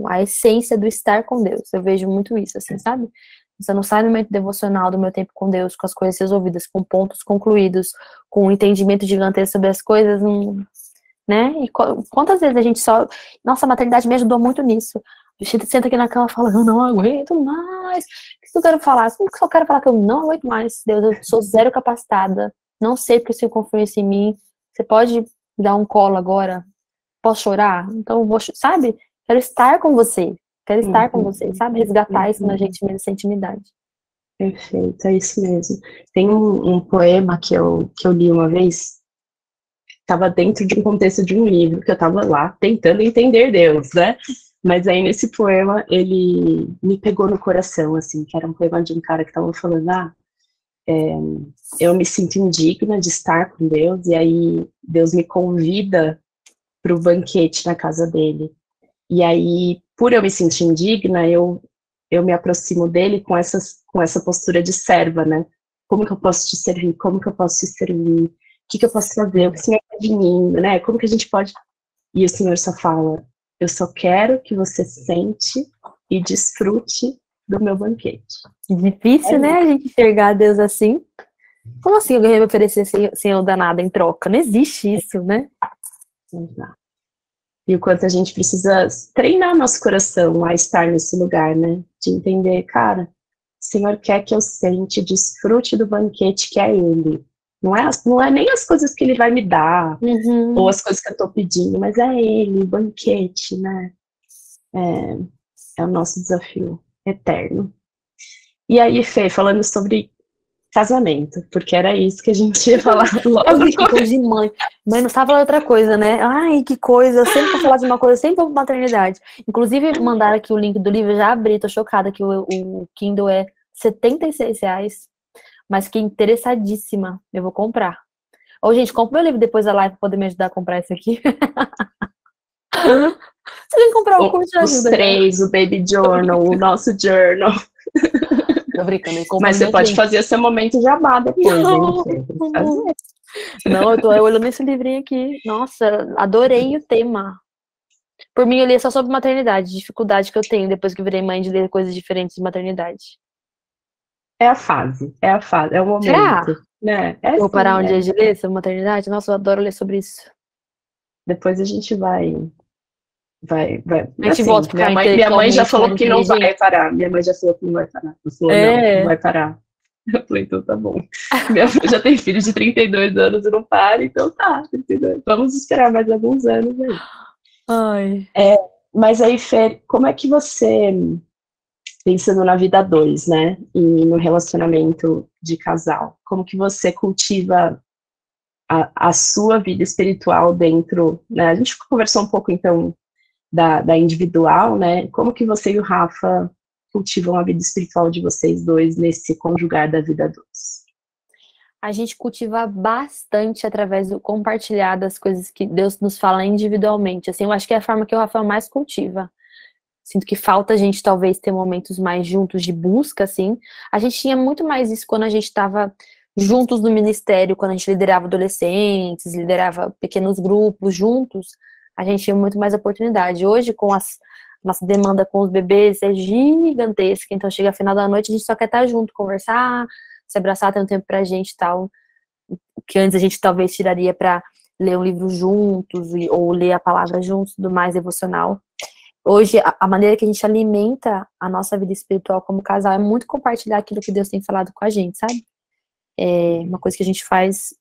a essência do estar com Deus. Eu vejo muito isso, assim, sabe? Você não sai no momento devocional do meu tempo com Deus, com as coisas resolvidas, com pontos concluídos, com um entendimento gigantesco sobre as coisas, né? E quantas vezes a gente só... Nossa, a maternidade me ajudou muito nisso. A gente senta aqui na cama e fala, eu não aguento mais. O que eu quero falar? Eu só quero falar que eu não aguento mais. Deus, eu sou zero capacitada. Não sei porque o Senhor confia em mim. Você pode me dar um colo agora? Posso chorar? Então eu vou, sabe? Quero estar com você. Quero estar com você, sabe? Resgatar isso na gente mesmo, essa intimidade. Perfeito, é isso mesmo. Tem um poema que eu li uma vez, estava dentro de um contexto de um livro, que eu estava lá tentando entender Deus, né? Mas aí nesse poema, ele me pegou no coração, assim, que era um poema de um cara que estava falando, eu me sinto indigna de estar com Deus, e aí Deus me convida para o banquete na casa dele. E aí, por eu me sentir indigna, eu me aproximo dele com essa postura de serva, né? Como que eu posso te servir? Como que eu posso te servir? O que eu posso fazer? O que o Senhor quer de mim, né? Como que a gente pode... E o Senhor só fala, eu só quero que você sente e desfrute do meu banquete. Difícil, né, a gente enxergar Deus assim. Como assim alguém vai me oferecer sem eu dar nada em troca? Não existe isso, né? Exato. E o quanto a gente precisa treinar nosso coração a estar nesse lugar, né? De entender, cara, o Senhor quer que eu sente, desfrute do banquete que é Ele. Não é nem as coisas que Ele vai me dar, ou as coisas que eu estou pedindo, mas é Ele, o banquete, né? É o nosso desafio eterno. E aí, Fê, falando sobre casamento, porque era isso que a gente ia falar logo no começo. De mãe. Mãe, não estava falando outra coisa, né? Ai, que coisa. Eu sempre vou falar de uma coisa, eu sempre vou pra maternidade. Inclusive, mandaram aqui o link do livro, eu já abri, tô chocada que o Kindle é R$76. Mas fiquei interessadíssima. Eu vou comprar. Ô, gente, compra meu livro depois da live pra poder me ajudar a comprar isso aqui. Você tem que comprar o curso de ajuda. Os 3, o Baby Journal, o nosso Journal. Tô brincando. Mas você pode fazer esse momento jabá depois, não, hein? Não, eu tô olhando esse livrinho aqui. Nossa, adorei o tema. Por mim, eu li só sobre maternidade, dificuldade que eu tenho depois que virei mãe de ler coisas diferentes de maternidade. É a fase, é o momento. Será? Né? Vou parar um dia de ler sobre maternidade? Nossa, eu adoro ler sobre isso. Depois a gente vai. A gente volta pra minha mãe já falou que não vai parar. Minha mãe já falou que não vai parar. Eu falei, não vai parar. Eu falei, então tá bom. Minha mãe já tem filho de 32 anos e não para, então tá. 32. Vamos esperar mais alguns anos aí. Ai. Mas aí, Fê, como é que você, pensando na vida 2, né, e no relacionamento de casal, como que você cultiva a sua vida espiritual dentro, né, a gente conversou um pouco, então, da individual, né, como que você e o Rafa cultivam a vida espiritual de vocês dois nesse conjugar da vida 2? A gente cultiva bastante através do compartilhar das coisas que Deus nos fala individualmente, assim, eu acho que é a forma que o Rafa mais cultiva. Sinto que falta a gente, talvez, ter momentos mais juntos de busca, assim. A gente tinha muito mais isso quando a gente estava juntos no ministério, quando a gente liderava adolescentes, liderava pequenos grupos juntos, a gente tinha muito mais oportunidade. Hoje, com nossa demanda com os bebês é gigantesca, então chega a final da noite, a gente só quer estar junto, conversar, se abraçar, ter um tempo pra gente e tal, que antes a gente talvez tiraria pra ler um livro juntos, ou ler a palavra juntos, tudo mais devocional. Hoje, a maneira que a gente alimenta a nossa vida espiritual como casal é muito compartilhar aquilo que Deus tem falado com a gente, sabe? É uma coisa que a gente faz,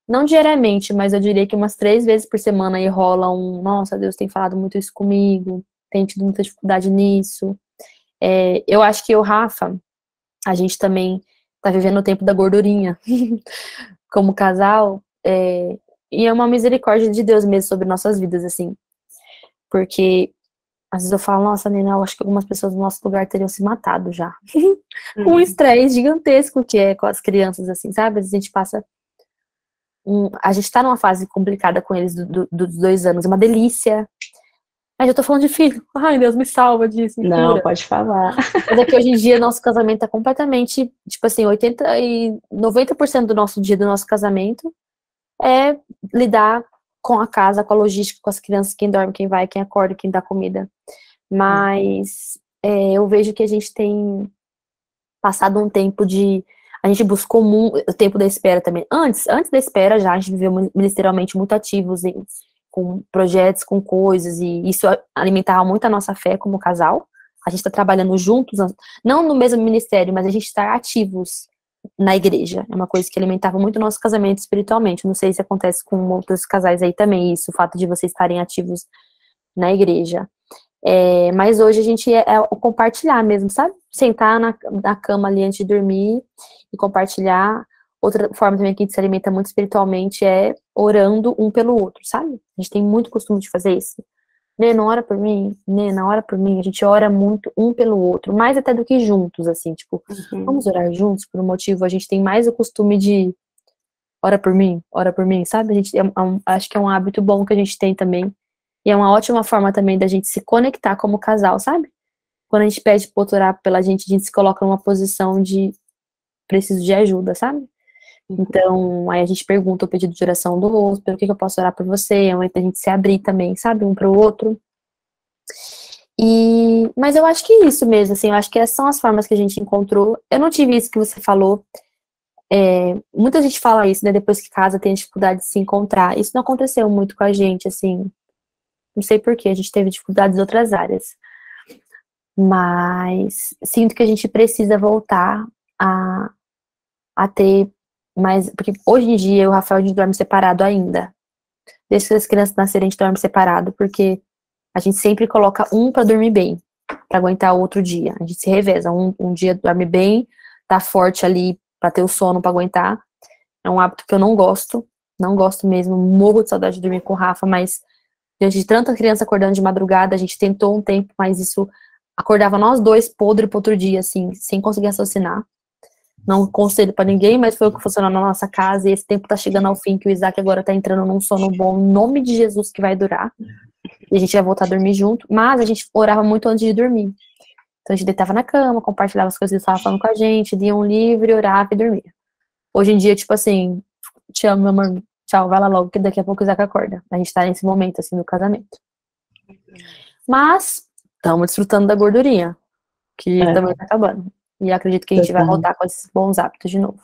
não diariamente, mas eu diria que umas 3 vezes por semana aí rola nossa, Deus tem falado muito isso comigo, tem tido muita dificuldade nisso. Eu acho que o Rafa, a gente também tá vivendo o tempo da gordurinha como casal, e é uma misericórdia de Deus mesmo sobre nossas vidas, assim, porque às vezes eu falo, nossa, Nina, eu acho que algumas pessoas no nosso lugar teriam se matado já. Com um estresse gigantesco que é com as crianças, assim, sabe? Às vezes a gente passa. A gente tá numa fase complicada com eles dos 2 anos, é uma delícia. Mas eu tô falando de filho. Ai, Deus, me salva disso, me Não, cura. pode falar. Mas é que hoje em dia nosso casamento tá completamente, tipo assim, 90% do nosso dia do nosso casamento é lidar com a casa, com a logística, com as crianças, quem dorme, quem vai, quem acorda, quem dá comida. Mas eu vejo que a gente tem passado um tempo a gente buscou o tempo da espera também. Antes da espera já, a gente viveu ministerialmente muito ativos com projetos, com coisas, e isso alimentava muito a nossa fé como casal. A gente está trabalhando juntos, não no mesmo ministério, mas a gente está ativos na igreja. É uma coisa que alimentava muito o nosso casamento espiritualmente. Não sei se acontece com outros casais aí também, isso, o fato de vocês estarem ativos na igreja. Mas hoje a gente é o compartilhar mesmo, sabe? Sentar na cama ali antes de dormir e compartilhar. Outra forma também que a gente se alimenta muito espiritualmente é orando um pelo outro, sabe? A gente tem muito costume de fazer isso. Nena, ora por mim. Nena, ora por mim. A gente ora muito um pelo outro, mais até do que juntos, assim, tipo, vamos orar juntos por um motivo. A gente tem mais o costume de ora por mim, sabe? A gente acho que é um hábito bom que a gente tem também. E é uma ótima forma também da gente se conectar como casal, sabe? Quando a gente pede pro outro orar pela gente, a gente se coloca numa posição de preciso de ajuda, sabe? Então, aí a gente pergunta o pedido de oração do outro, pelo que eu posso orar por você, é uma a gente se abrir também, sabe? Um pro outro. Mas eu acho que é isso mesmo, assim, eu acho que essas são as formas que a gente encontrou. Eu não tive isso que você falou. Muita gente fala isso, né? Depois que casa tem dificuldade de se encontrar. Isso não aconteceu muito com a gente, assim. Não sei porquê, a gente teve dificuldades em outras áreas. Mas sinto que a gente precisa voltar a ter mais. Porque hoje em dia eu e o Rafael a gente dorme separado ainda. Desde que as crianças nascerem, a gente dorme separado, porque a gente sempre coloca um pra dormir bem, pra aguentar o outro dia. A gente se reveza. Um dia dorme bem, tá forte ali pra ter o sono pra aguentar. É um hábito que eu não gosto. Não gosto mesmo. Morro de saudade de dormir com o Rafa, mas diante de tanta criança acordando de madrugada, a gente tentou um tempo, mas isso acordava nós dois podre pro outro dia, assim, sem conseguir raciocinar. Não conselho pra ninguém, mas foi o que funcionou na nossa casa, e esse tempo tá chegando ao fim, que o Isaac agora tá entrando num sono bom, em nome de Jesus, que vai durar. E a gente vai voltar a dormir junto, mas a gente orava muito antes de dormir. Então a gente deitava na cama, compartilhava as coisas que ele estava falando com a gente, lia um livro, orava e dormia. Hoje em dia, tipo assim, te amo, meu amor, tchau, vai lá logo, que daqui a pouco o Isaac acorda. A gente tá nesse momento, assim, do casamento. Mas, estamos desfrutando da gordurinha, que também tá acabando. E acredito que a gente vai voltar com esses bons hábitos de novo.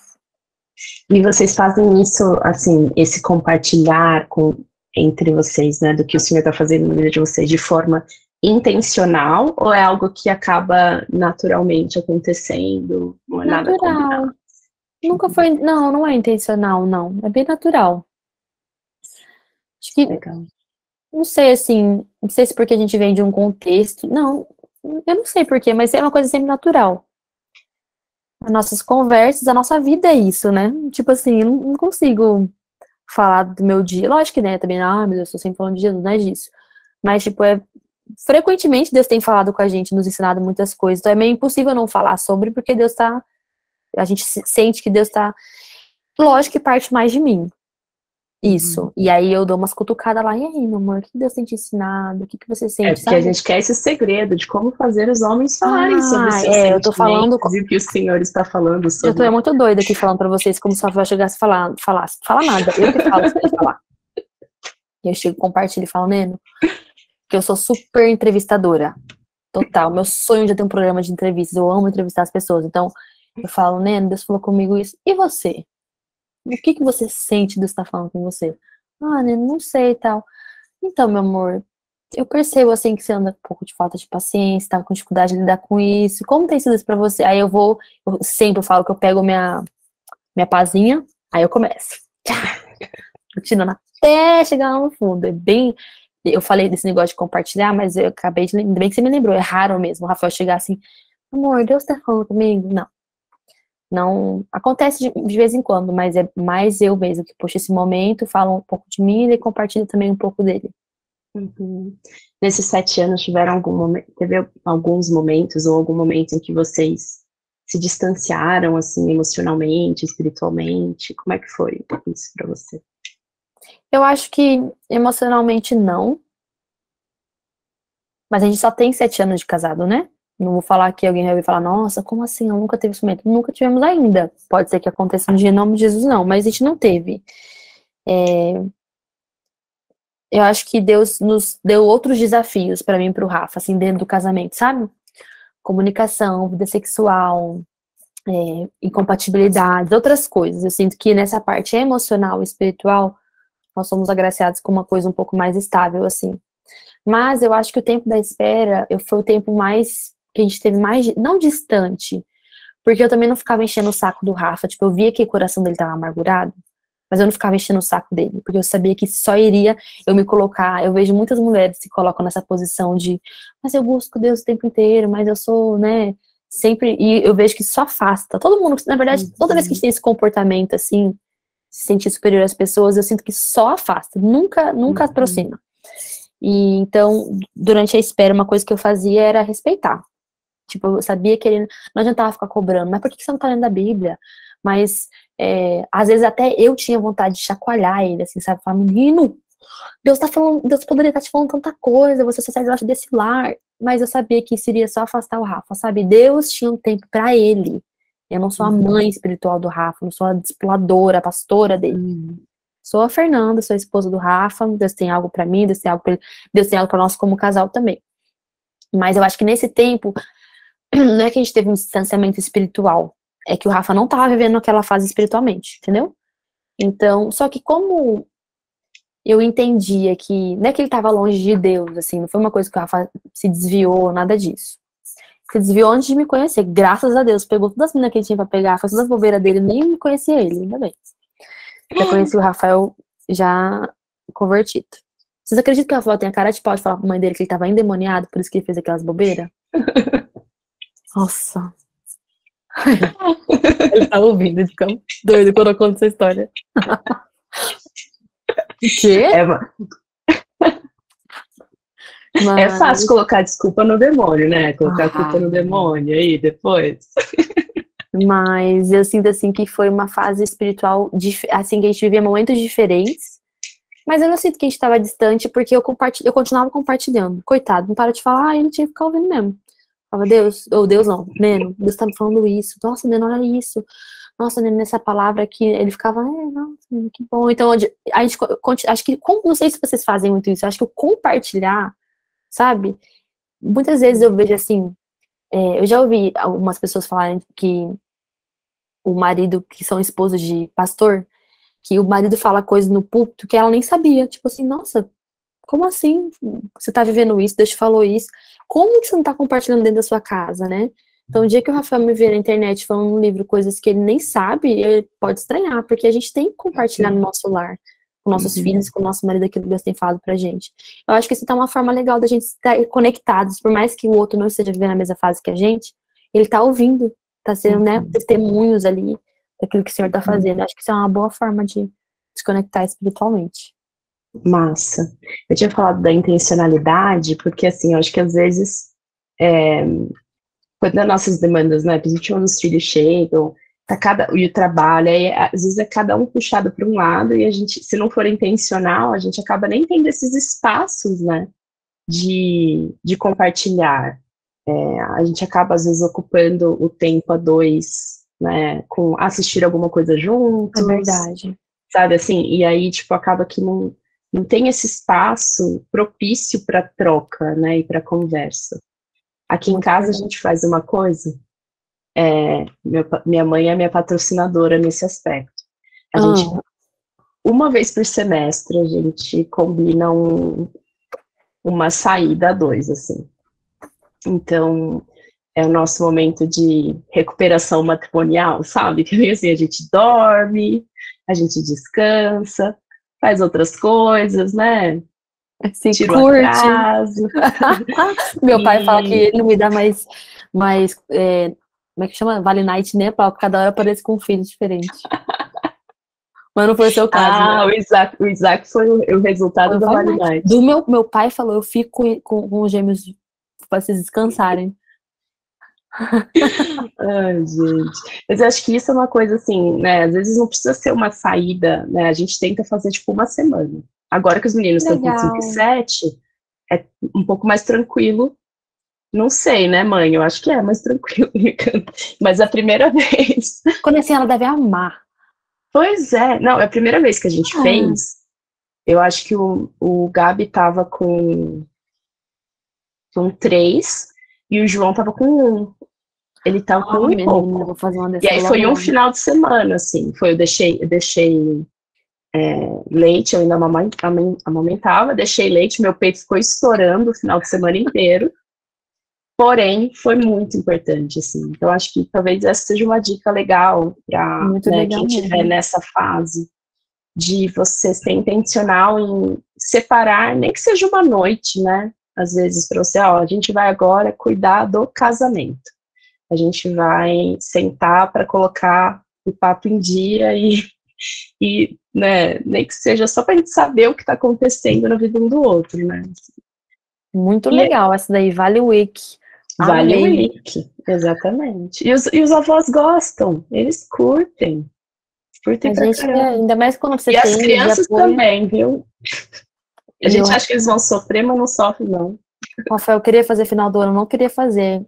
E vocês fazem isso, assim, esse compartilhar entre vocês, né, do que o Senhor está fazendo na vida de vocês de forma intencional, ou é algo que acaba naturalmente acontecendo? Não é nada combinado? Nunca foi, não é intencional, não. É bem natural. Acho que, Legal. não sei, assim, não sei se porque a gente vem de um contexto, não, eu não sei porquê, mas é uma coisa sempre natural. As nossas conversas, a nossa vida é isso, né? Tipo assim, eu não consigo falar do meu dia. Lógico que, né, também, meu Deus, eu estou sempre falando de Jesus, não é disso. Mas, tipo, frequentemente Deus tem falado com a gente, nos ensinado muitas coisas. Então é meio impossível não falar sobre, porque Deus tá. A gente sente que Deus tá. Lógico que parte mais de mim. Isso. E aí eu dou umas cutucadas lá, e aí, meu amor, o que Deus tem te ensinado? O que você sente, porque a gente quer esse segredo de como fazer os homens falarem sobre seus sentimentos, eu tô falando e o que o Senhor está falando sobre. Eu tô muito doida aqui falando pra vocês como se a avó chegasse a falasse. Fala nada, eu que falo sem falar. E eu chego, compartilho e falo, Neno, que eu sou super entrevistadora. Total. Meu sonho de ter um programa de entrevistas. Eu amo entrevistar as pessoas. Então, eu falo, Neno, Deus falou comigo isso. E você? O que você sente Deus tá falando com você? Ah, né, não sei e tal. Então, meu amor, eu percebo, assim, que você anda com um pouco de falta de paciência, tá com dificuldade de lidar com isso. Como tem sido isso pra você? Aí eu sempre falo que eu pego minha pazinha, aí eu começo. Tirando até chegar lá no fundo. É bem. Eu falei desse negócio de compartilhar, mas eu acabei de. Ainda bem que você me lembrou, é raro mesmo o Rafael chegar assim, amor, Deus tá falando comigo? Não. Não. Acontece de vez em quando, mas é mais eu mesmo que puxo esse momento, falo um pouco de mim e compartilho também um pouco dele. Uhum. Nesses 7 anos tiveram teve alguns momentos ou algum momento em que vocês se distanciaram, assim, emocionalmente, espiritualmente? Como é que foi isso pra você? Eu acho que emocionalmente não, mas a gente só tem 7 anos de casado, né? Não vou falar que alguém vai falar, nossa, como assim? Eu nunca teve esse momento. Nunca tivemos ainda. Pode ser que aconteça um dia em nome de Jesus, não, mas a gente não teve. Eu acho que Deus nos deu outros desafios pra mim e pro Rafa, assim, dentro do casamento, sabe? Comunicação, vida sexual, incompatibilidades, outras coisas. Eu sinto que nessa parte emocional e espiritual, nós somos agraciados com uma coisa um pouco mais estável, assim. Mas eu acho que o tempo da espera foi o tempo mais que a gente teve mais, não distante, porque eu também não ficava enchendo o saco do Rafa, tipo, eu via que o coração dele tava amargurado, mas eu não ficava enchendo o saco dele, porque eu sabia que só iria eu me colocar. Eu vejo muitas mulheres se colocam nessa posição de, mas eu busco Deus o tempo inteiro, mas eu sou, né, sempre, e eu vejo que só afasta. Todo mundo, na verdade, toda vez que a gente tem esse comportamento assim, se sentir superior às pessoas, eu sinto que só afasta, nunca aproxima. E então, durante a espera, uma coisa que eu fazia era respeitar. Tipo, eu sabia que ele não adiantava ficar cobrando, mas por que você não tá lendo a Bíblia? Mas às vezes até eu tinha vontade de chacoalhar ele, assim, sabe? Falar, menino, Deus tá falando, Deus poderia estar te falando tanta coisa, você é sacerdote desse lar. Mas eu sabia que isso iria só afastar o Rafa, sabe? Deus tinha um tempo pra ele. Eu não sou a mãe espiritual do Rafa, não sou a discipuladora, a pastora dele. Sou a Fernanda, sou a esposa do Rafa. Deus tem algo pra mim, Deus tem algo pra ele, Deus tem algo pra nós como casal também. Mas eu acho que nesse tempo, não é que a gente teve um distanciamento espiritual, é que o Rafa não tava vivendo aquela fase espiritualmente, entendeu? Então, só que como eu entendia que, não é que ele tava longe de Deus, assim, não foi uma coisa que o Rafa se desviou, nada disso. Se desviou antes de me conhecer, graças a Deus, pegou todas as meninas que ele tinha pra pegar, fez todas as bobeiras dele, nem me conhecia ele, ainda bem. Já conheci o Rafael já convertido. Vocês acreditam que o Rafael tem a cara de pau de falar pra mãe dele que ele tava endemoniado, por isso que ele fez aquelas bobeiras? Nossa. Ele tá ouvindo, ele fica doido quando eu conto essa história. O quê? É fácil colocar desculpa no demônio, né? Colocar a culpa no demônio aí depois. Mas eu sinto assim que foi uma fase espiritual, assim, que a gente vivia momentos diferentes. Mas eu não sinto que a gente estava distante, porque eu continuava compartilhando. Coitado, não para de falar, ele tinha que ficar ouvindo mesmo. Falava, Deus, ou Deus não, Neno, Deus tá me falando isso. Nossa, Neno, olha isso. Nossa, Neno, nessa palavra aqui, ele ficava, nossa, Neno, que bom. Então, a gente, acho que, não sei se vocês fazem muito isso, acho que o compartilhar, sabe? Muitas vezes eu vejo assim, eu já ouvi algumas pessoas falarem que o marido, que são esposos de pastor, que o marido fala coisas no púlpito que ela nem sabia. Tipo assim, nossa, como assim? Você tá vivendo isso, Deus te falou isso. Como que você não tá compartilhando dentro da sua casa, né? Então, o dia que o Rafael me ver na internet falando no livro coisas que ele nem sabe, ele pode estranhar, porque a gente tem que compartilhar no nosso lar, com nossos filhos, com o nosso marido, aquilo que Deus tem falado pra gente. Eu acho que isso tá uma forma legal da gente estar conectados, por mais que o outro não esteja vivendo a mesma fase que a gente, ele tá ouvindo, tá sendo, né, testemunhos ali daquilo que o Senhor tá fazendo. Eu acho que isso é uma boa forma de se conectar espiritualmente. Massa. Eu tinha falado da intencionalidade, porque assim, eu acho que às vezes, quando as nossas demandas, né, principalmente quando os filhos chegam, e o trabalho, aí, às vezes é cada um puxado para um lado, e a gente, se não for intencional, a gente acaba nem tendo esses espaços, né, de compartilhar. A gente acaba, às vezes, ocupando o tempo a dois, né, com assistir alguma coisa juntos. É verdade. Sabe, assim, e aí, tipo, acaba que não tem esse espaço propício para troca, né, e para conversa. Aqui em casa a gente faz uma coisa, minha mãe é minha patrocinadora nesse aspecto. uma vez por semestre a gente combina uma saída a dois, assim. Então, é o nosso momento de recuperação matrimonial, sabe? Que assim, a gente dorme, a gente descansa, faz outras coisas, né? Se Tira o curte. atraso. Meu pai fala que ele não me dá mais como é que chama? Vale Night, né? Pra cada hora aparece com um filho diferente. Mas não foi o seu caso, né? O Isaac foi o resultado da Vale Night. Do meu pai falou, eu fico com os gêmeos para vocês descansarem. Ai, gente. Mas eu acho que isso é uma coisa assim, né? Às vezes não precisa ser uma saída, né? A gente tenta fazer tipo uma semana. Agora que os meninos estão com 5 e 7, é um pouco mais tranquilo. Não sei, né, mãe? Eu acho que é mais tranquilo. Mas a primeira vez. Quando assim, ela deve amar. Pois é. Não, é a primeira vez que a gente fez. Eu acho que o Gabi tava com 3 e o João tava com 1. Ele tava com 1 e pouco. Vou fazer uma E aí foi um final de semana, assim. Eu deixei leite, eu ainda amamentava, deixei leite, meu peito ficou estourando o final de semana inteiro. Porém, foi muito importante, assim. Então, acho que talvez essa seja uma dica legal para, né, quem estiver nessa fase de você ser intencional em separar, nem que seja uma noite, né? Às vezes, para você, a gente vai agora cuidar do casamento. A gente vai sentar para colocar o papo em dia e né, nem que seja só para a gente saber o que está acontecendo na vida um do outro, né? Muito legal essa daí, Vale Week. Vale Week, exatamente. E os avós gostam, eles curtem. Curtem a pra gente, caramba. ainda mais quando você e tem as crianças também, viu? A gente acha que eles vão sofrer, mas não sofrem, não. Rafael, eu queria fazer final do ano, não queria fazer.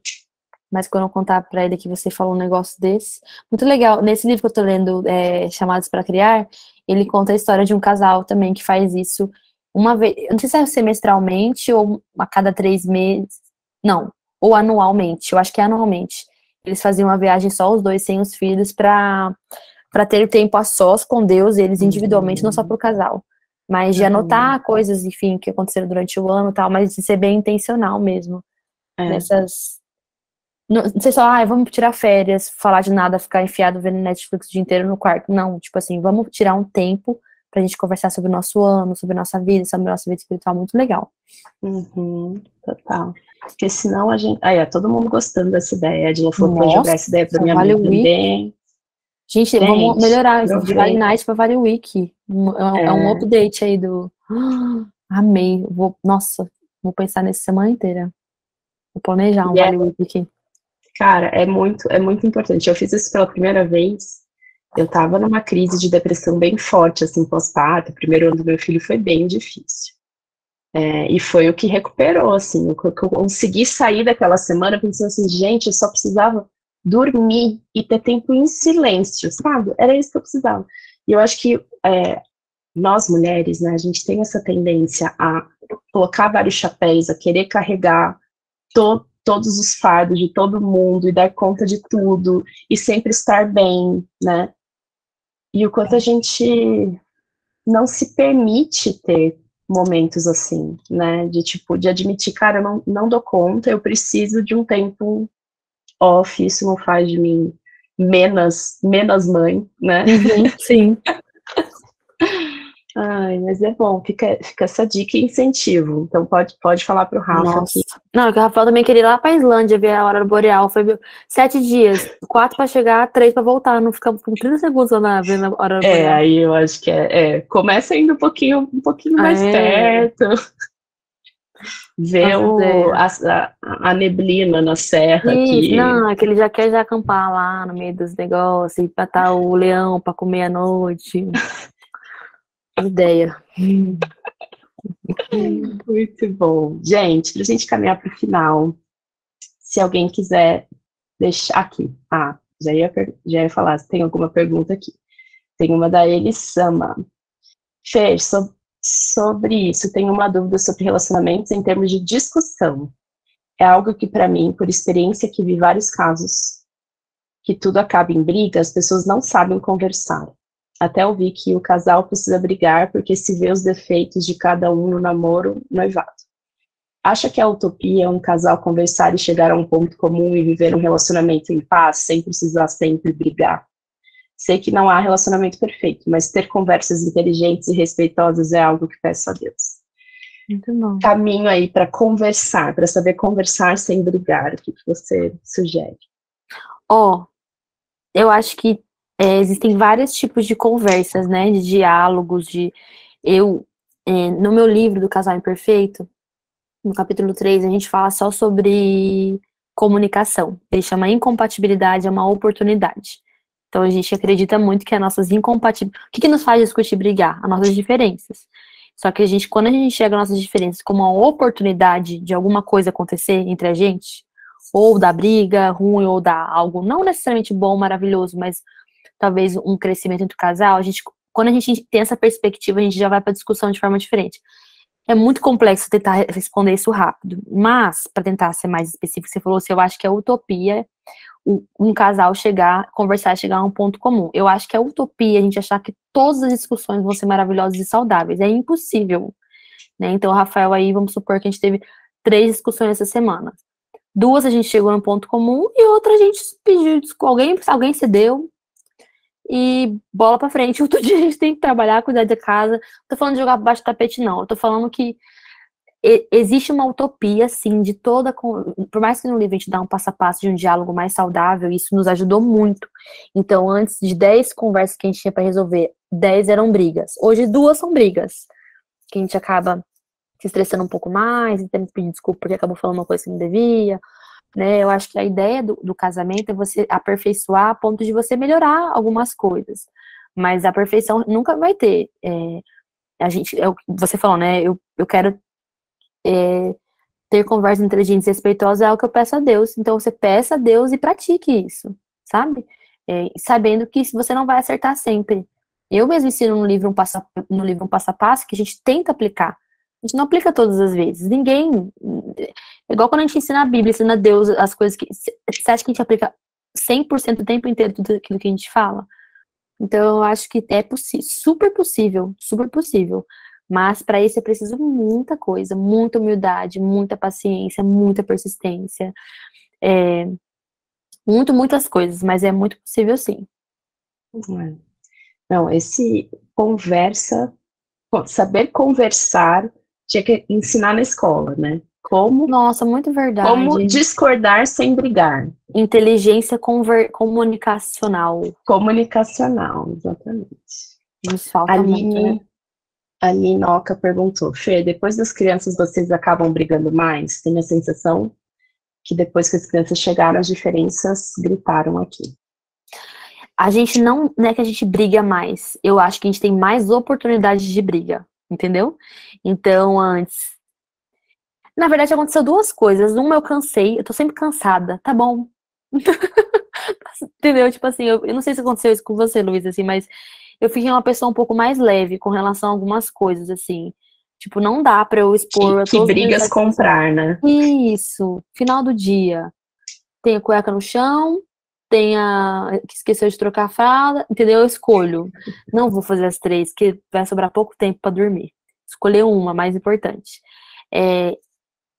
Mas quando eu contar pra ele que você falou um negócio desse. Muito legal. Nesse livro que eu tô lendo, Chamados para Criar, ele conta a história de um casal também que faz isso uma vez. Eu não sei se é semestralmente ou a cada 3 meses. Não, ou anualmente. Eu acho que é anualmente. Eles faziam uma viagem só os dois, sem os filhos, pra ter tempo a sós com Deus, eles individualmente, não só pro casal. Mas de anotar coisas, enfim, que aconteceram durante o ano e tal, mas de ser bem intencional mesmo. Nessas. Não sei só, vamos tirar férias, falar de nada, ficar enfiado vendo Netflix o dia inteiro no quarto. Não, tipo assim, vamos tirar um tempo pra gente conversar sobre o nosso ano, sobre a nossa vida, sobre a nossa vida espiritual, muito legal. Total. Porque senão a gente... todo mundo gostando dessa ideia. A Dina falou pra jogar essa ideia pra minha mãe também. Gente, vamos melhorar isso de Vale Night pra Vale Week. É um update aí do... Amei. Nossa, vou pensar nessa semana inteira. Vou planejar um Vale Week aqui. Cara, é muito importante. Eu fiz isso pela primeira vez. Eu tava numa crise de depressão bem forte, assim, pós-parto. O primeiro ano do meu filho foi bem difícil. E foi o que recuperou, assim. Eu consegui sair daquela semana pensando assim, gente, eu só precisava dormir e ter tempo em silêncio, sabe? Era isso que eu precisava. E eu acho que nós mulheres, né, a gente tem essa tendência a colocar vários chapéus, a querer carregar todos os fardos de todo mundo e dar conta de tudo e sempre estar bem, né? E o quanto a gente não se permite ter momentos assim, né? De admitir, cara, eu não dou conta, eu preciso de um tempo off, isso não faz de mim menos mãe, né? Sim. Ai, mas é bom, fica essa dica e incentivo. Então pode falar pro Rafa aqui. Não, que o Rafael também queria ir lá pra Islândia ver a aurora boreal. Foi 7 dias, 4 pra chegar, 3 pra voltar. Não ficamos com 30 segundos lá vendo a aurora boreal. Aí eu acho que começa indo um pouquinho mais perto. Ver a neblina na serra aqui. Não, é que ele já quer acampar lá no meio dos negócios e matar o leão pra comer à noite. Ideia. Muito bom. Gente, pra gente caminhar pro final, se alguém quiser deixar aqui. Já ia falar, se tem alguma pergunta aqui. Tem uma da Elisama. Fer, sobre isso, tenho uma dúvida sobre relacionamentos em termos de discussão. É algo que, para mim, por experiência que vi vários casos, que tudo acaba em briga, as pessoas não sabem conversar. Até ouvi que o casal precisa brigar porque se vê os defeitos de cada um no namoro, noivado. Acha que a utopia é um casal conversar e chegar a um ponto comum e viver um relacionamento em paz, sem precisar sempre brigar? Sei que não há relacionamento perfeito, mas ter conversas inteligentes e respeitosas é algo que peço a Deus. Muito bom. Caminho aí para conversar, para saber conversar sem brigar. O que você sugere? Eu acho que existem vários tipos de conversas, né? De diálogos, no meu livro do Casal Imperfeito, no capítulo 3, a gente fala só sobre comunicação. Ele chama incompatibilidade é uma oportunidade. Então a gente acredita muito que as nossas incompatibilidades... O que nos faz discutir e brigar? As nossas diferenças. Só que quando a gente enxerga nossas diferenças como uma oportunidade de alguma coisa acontecer entre a gente, ou da briga ruim, ou da algo não necessariamente bom, maravilhoso, mas talvez um crescimento entre o casal, quando a gente tem essa perspectiva, a gente já vai para a discussão de forma diferente. É muito complexo tentar responder isso rápido, mas, para tentar ser mais específico, você falou assim, eu acho que é utopia um casal conversar e chegar a um ponto comum. Eu acho que é utopia a gente achar que todas as discussões vão ser maravilhosas e saudáveis. É impossível, né? Então, Rafael, aí, vamos supor que a gente teve 3 discussões essa semana. 2 a gente chegou num ponto comum e outra a gente pediu desculpa. Alguém cedeu e bola pra frente. Outro dia a gente tem que trabalhar, cuidar da casa. Não tô falando de jogar baixo do tapete, não. Eu tô falando que existe uma utopia, sim, de toda... Por mais que no livro a gente dá um passo a passo de um diálogo mais saudável, isso nos ajudou muito. Então, antes de 10 conversas que a gente tinha pra resolver, 10 eram brigas. Hoje, 2 são brigas. Que a gente acaba se estressando um pouco mais, e tendo que pedir desculpa porque acabou falando uma coisa que não devia, né? Eu acho que a ideia do casamento é você aperfeiçoar a ponto de você melhorar algumas coisas. Mas a perfeição nunca vai ter. Você falou, né? Eu quero ter conversas inteligentes e respeitosas, é o que eu peço a Deus. Então você peça a Deus e pratique isso, sabe? Sabendo que você não vai acertar sempre. Eu mesmo ensino no livro um passo a passo que a gente tenta aplicar. A gente não aplica todas as vezes. Ninguém. Igual quando a gente ensina a Bíblia, ensina a Deus as coisas que. Você acha que a gente aplica 100% do tempo inteiro tudo aquilo que a gente fala? Então eu acho que é super possível, super possível. Mas para isso é preciso muita coisa, muita humildade, muita paciência, muita persistência. Muitas coisas, mas é muito possível sim. Não, saber conversar, tinha que ensinar na escola, né? Nossa, muito verdade. Como discordar sem brigar. Inteligência comunicacional. Comunicacional, exatamente. Nos falta muito, né? A Linoca perguntou, Fê, depois das crianças vocês acabam brigando mais? Tenho a sensação que depois que as crianças chegaram, as diferenças gritaram aqui. A gente não é que a gente briga mais. Eu acho que a gente tem mais oportunidades de briga, entendeu? Então, antes... Na verdade, aconteceu 2 coisas. Uma, eu cansei. Eu tô sempre cansada. Tá bom. Entendeu? Tipo assim, eu não sei se aconteceu isso com você, Luiz, assim, mas eu fiquei uma pessoa um pouco mais leve com relação a algumas coisas, assim. Tipo, não dá pra eu expor... Que brigas comprar, né? Isso. Final do dia. Tem a cueca no chão, tem a que esqueceu de trocar a fralda, entendeu? Eu escolho. Não vou fazer as 3, que vai sobrar pouco tempo pra dormir. Escolher uma, mais importante.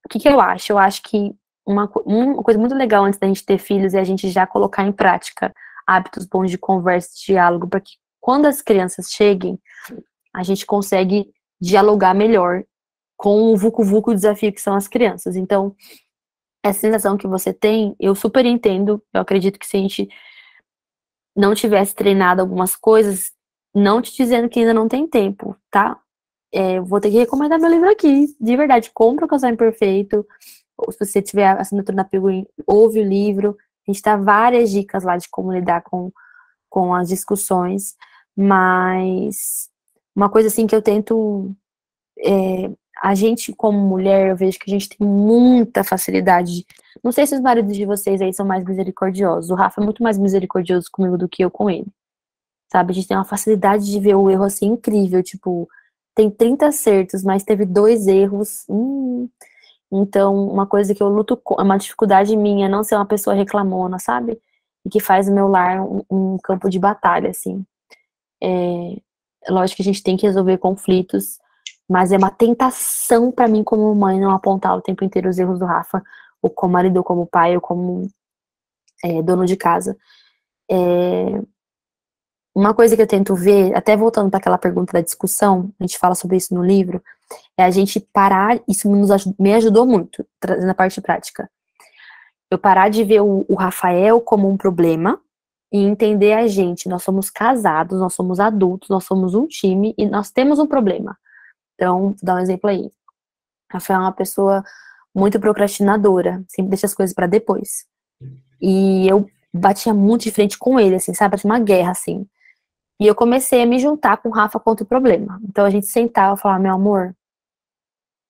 O que eu acho? Eu acho que uma coisa muito legal antes da gente ter filhos é a gente já colocar em prática hábitos bons de conversa, de diálogo, para que quando as crianças cheguem, a gente consegue dialogar melhor com o vucu-vucu desafio que são as crianças. Então, essa sensação que você tem, eu super entendo. Eu acredito que se a gente não tivesse treinado algumas coisas, não te dizendo que ainda não tem tempo, tá? Vou ter que recomendar meu livro aqui, de verdade. Compra o Casal Imperfeito. Ou se você tiver assinatura na Penguin, ouve o livro. A gente dá várias dicas lá de como lidar com as discussões. Mas uma coisa assim que eu tento... a gente, como mulher, eu vejo que a gente tem muita facilidade. Não sei se os maridos de vocês aí são mais misericordiosos. O Rafa é muito mais misericordioso comigo do que eu com ele. Sabe? A gente tem uma facilidade de ver o erro assim incrível. Tipo, tem 30 acertos, mas teve 2 erros. Então, uma coisa que eu luto com, é uma dificuldade minha, não ser uma pessoa reclamona, sabe? E que faz o meu lar um campo de batalha, assim. Lógico que a gente tem que resolver conflitos, mas é uma tentação pra mim como mãe não apontar o tempo inteiro os erros do Rafa, ou como marido, ou como pai, ou como dono de casa. Uma coisa que eu tento ver, até voltando para aquela pergunta da discussão, a gente fala sobre isso no livro, é a gente parar, isso me ajudou muito, trazendo a parte prática. Eu parar de ver o Rafael como um problema e entender a gente. Nós somos casados, nós somos adultos, nós somos um time e nós temos um problema. Então, vou dar um exemplo aí. Rafael é uma pessoa muito procrastinadora, sempre deixa as coisas para depois. E eu batia muito de frente com ele, assim, sabe? Uma guerra, assim. E eu comecei a me juntar com o Rafa contra o problema. Então a gente sentava e falava, meu amor,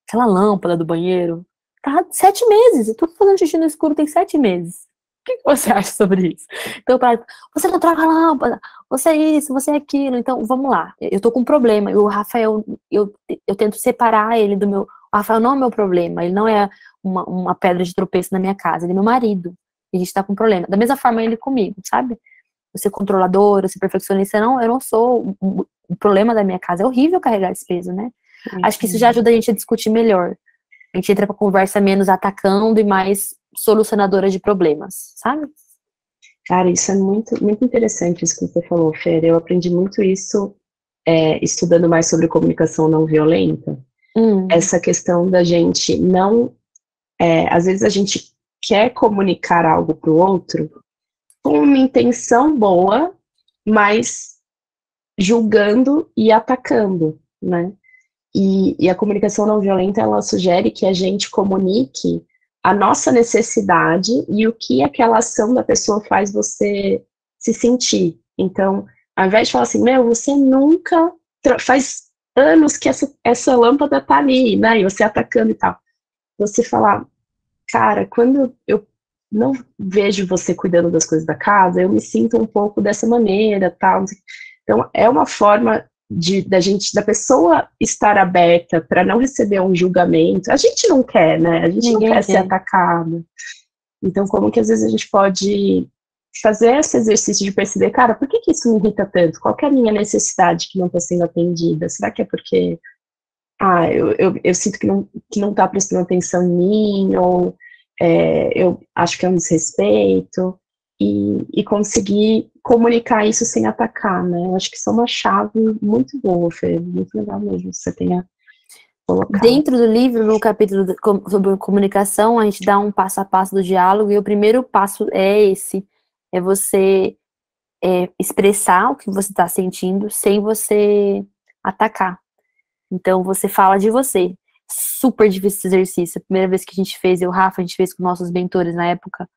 aquela lâmpada do banheiro, tá 7 meses, eu tô fazendo xixi no escuro tem 7 meses. O que você acha sobre isso? Então eu falava, você não troca a lâmpada, você é isso, você é aquilo, então vamos lá. Eu tô com um problema, e o Rafael, eu tento separar ele do meu... O Rafael não é meu problema, ele não é uma pedra de tropeço na minha casa, ele é meu marido. E a gente tá com um problema. Da mesma forma ele comigo, sabe? Ser controladora, ser perfeccionista, não, eu não sou. O problema da minha casa é horrível carregar esse peso, né? Acho que isso já ajuda a gente a discutir melhor. A gente entra pra conversa menos atacando e mais solucionadora de problemas, sabe? Cara, isso é muito, muito interessante isso que você falou, Fer. Eu aprendi muito isso estudando mais sobre comunicação não violenta. Essa questão da gente não... às vezes a gente quer comunicar algo para o outro com uma intenção boa, mas julgando e atacando, né? E a comunicação não violenta, ela sugere que a gente comunique a nossa necessidade e o que aquela ação da pessoa faz você se sentir. Então, ao invés de falar assim, meu, você nunca... Faz anos que essa lâmpada tá ali, né? E você atacando e tal. Você falar, cara, quando eu não vejo você cuidando das coisas da casa, eu me sinto um pouco dessa maneira, tal. Então, é uma forma da pessoa estar aberta para não receber um julgamento. A gente não quer, né? A gente Ninguém não quer ser quer. atacado. Então, como que às vezes a gente pode fazer esse exercício de perceber, cara, por que isso me irrita tanto? Qual que é a minha necessidade que não está sendo atendida? Será que é porque eu sinto que não está prestando atenção em mim, ou eu acho que é um desrespeito, e conseguir comunicar isso sem atacar, né? Eu acho que isso é uma chave muito boa, Fê, muito legal mesmo que você tenha colocado. Dentro do livro, no capítulo sobre comunicação, a gente dá um passo a passo do diálogo, e o primeiro passo é esse, é você expressar o que você está sentindo sem você atacar. Então, você fala de você. Super difícil esse exercício. A primeira vez que a gente fez, eu e o Rafa, a gente fez com nossos mentores na época.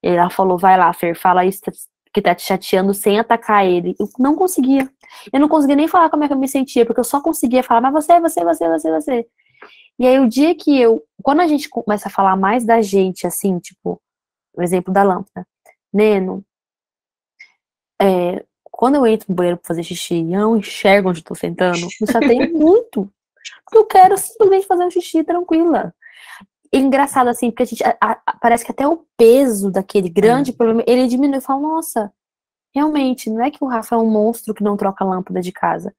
Ela falou, vai lá, Fer, fala isso que tá te chateando sem atacar ele. Eu não conseguia. Eu não conseguia nem falar como é que eu me sentia, porque eu só conseguia falar, mas você. E aí, o dia que quando a gente começa a falar mais da gente, assim, tipo, o exemplo da lâmpada. Neno, quando eu entro no banheiro pra fazer xixi e eu não enxergo onde eu tô sentando, me chateia muito. Porque eu quero simplesmente fazer um xixi tranquila. E engraçado, assim, porque a gente parece que até o peso daquele grande problema, ele diminui e fala, nossa, realmente, não é que o Rafa é um monstro que não troca a lâmpada de casa.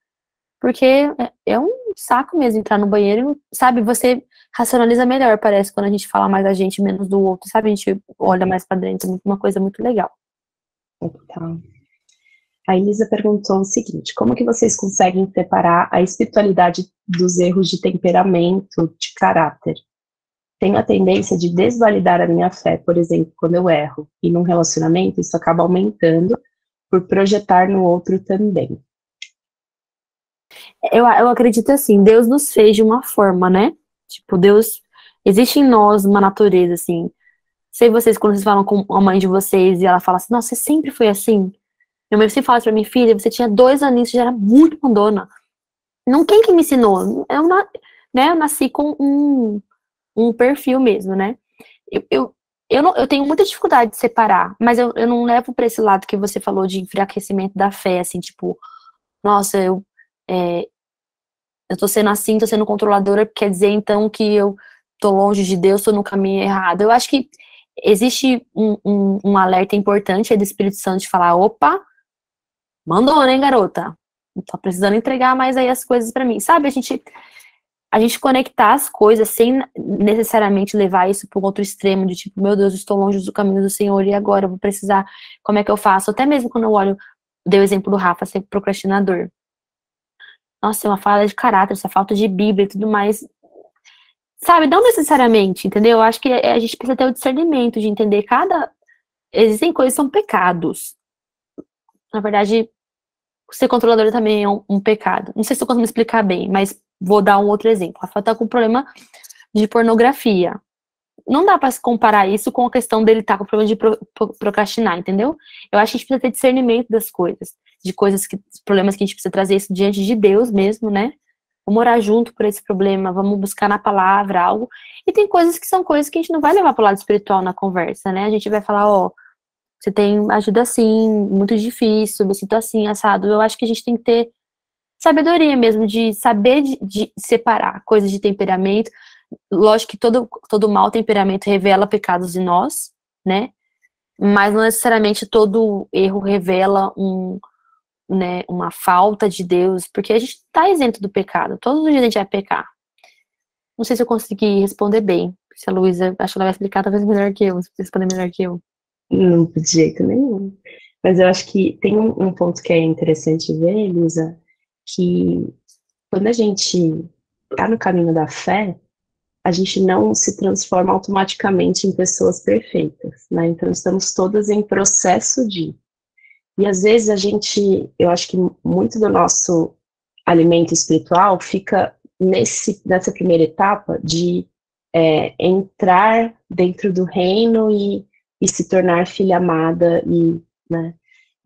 Porque é um saco mesmo entrar no banheiro e, sabe, você racionaliza melhor, parece, quando a gente fala mais da gente, menos do outro, sabe? A gente olha mais pra dentro, é uma coisa muito legal. Então, a Elisa perguntou o seguinte, como que vocês conseguem separar a espiritualidade dos erros de temperamento, de caráter? Tenho a tendência de desvalidar a minha fé, por exemplo, quando eu erro. E num relacionamento, isso acaba aumentando por projetar no outro também. Eu acredito assim, Deus nos fez de uma forma, né? Tipo, Deus, existe em nós uma natureza, assim. Sei vocês, quando vocês falam com a mãe de vocês e ela fala assim, nossa, você sempre foi assim? Minha mãe sempre fala pra mim, filha, você tinha 2 aninhos, você já era muito mandona. Não, quem que me ensinou? Eu nasci com um perfil mesmo, né? Eu tenho muita dificuldade de separar, mas eu não levo pra esse lado que você falou de enfraquecimento da fé, assim, tipo, nossa, eu tô sendo assim, tô sendo controladora, quer dizer então que eu tô longe de Deus, tô no caminho errado. Eu acho que existe um alerta importante aí do Espírito Santo de falar, opa, mandou, né, garota? Tá precisando entregar mais aí as coisas pra mim. Sabe, a gente conectar as coisas sem necessariamente levar isso para um outro extremo, de tipo, meu Deus, estou longe do caminho do Senhor e agora eu vou precisar, como é que eu faço? Até mesmo quando eu olho, dei o exemplo do Rafa, ser procrastinador. Nossa, é uma falta de caráter, essa falta de Bíblia e tudo mais. Sabe, não necessariamente, entendeu? Eu acho que a gente precisa ter o discernimento de entender existem coisas que são pecados. Na verdade, ser controlador também é um pecado. Não sei se eu consigo me explicar bem, mas vou dar um outro exemplo. A Rafa tá com problema de pornografia. Não dá pra se comparar isso com a questão dele estar com problema de procrastinar, entendeu? Eu acho que a gente precisa ter discernimento das coisas, de problemas que a gente precisa trazer isso diante de Deus mesmo, né? Vamos orar junto por esse problema, vamos buscar na palavra algo. E tem coisas que são coisas que a gente não vai levar pro lado espiritual na conversa, né? A gente vai falar, ó, você tem ajuda assim, muito difícil, me sinto assim, assado. Eu acho que a gente tem que ter sabedoria mesmo, de saber de separar coisas de temperamento. Lógico que todo mau temperamento revela pecados em nós, né? Mas não necessariamente todo erro revela né, uma falta de Deus, porque a gente tá isento do pecado. Todos os dias a gente vai pecar. Não sei se eu consegui responder bem. Se a Luísa, acho que ela vai explicar talvez melhor que eu, responder melhor que eu. Não, de jeito nenhum. Mas eu acho que tem um ponto que é interessante ver, Elisa, que quando a gente está no caminho da fé, a gente não se transforma automaticamente em pessoas perfeitas, né? Então estamos todas em processo de. E às vezes eu acho que muito do nosso alimento espiritual fica nessa primeira etapa de entrar dentro do reino e se tornar filha amada, né?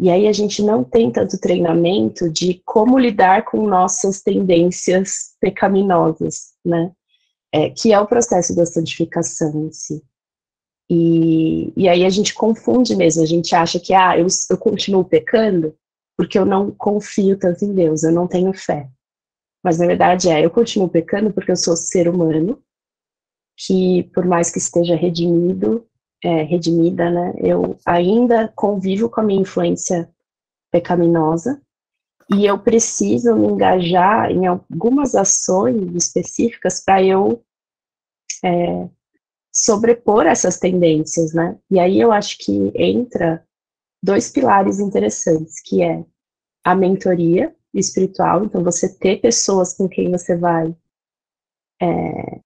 E aí a gente não tem tanto treinamento de como lidar com nossas tendências pecaminosas, né? Que é o processo da santificação em si. E aí a gente confunde mesmo, a gente acha que eu continuo pecando porque eu não confio tanto em Deus, eu não tenho fé. Mas na verdade eu continuo pecando porque eu sou ser humano, que por mais que esteja redimida, né, eu ainda convivo com a minha influência pecaminosa, e eu preciso me engajar em algumas ações específicas para eu sobrepor essas tendências, né? E aí eu acho que entra 2 pilares interessantes, que é a mentoria espiritual, então você ter pessoas com quem você vai,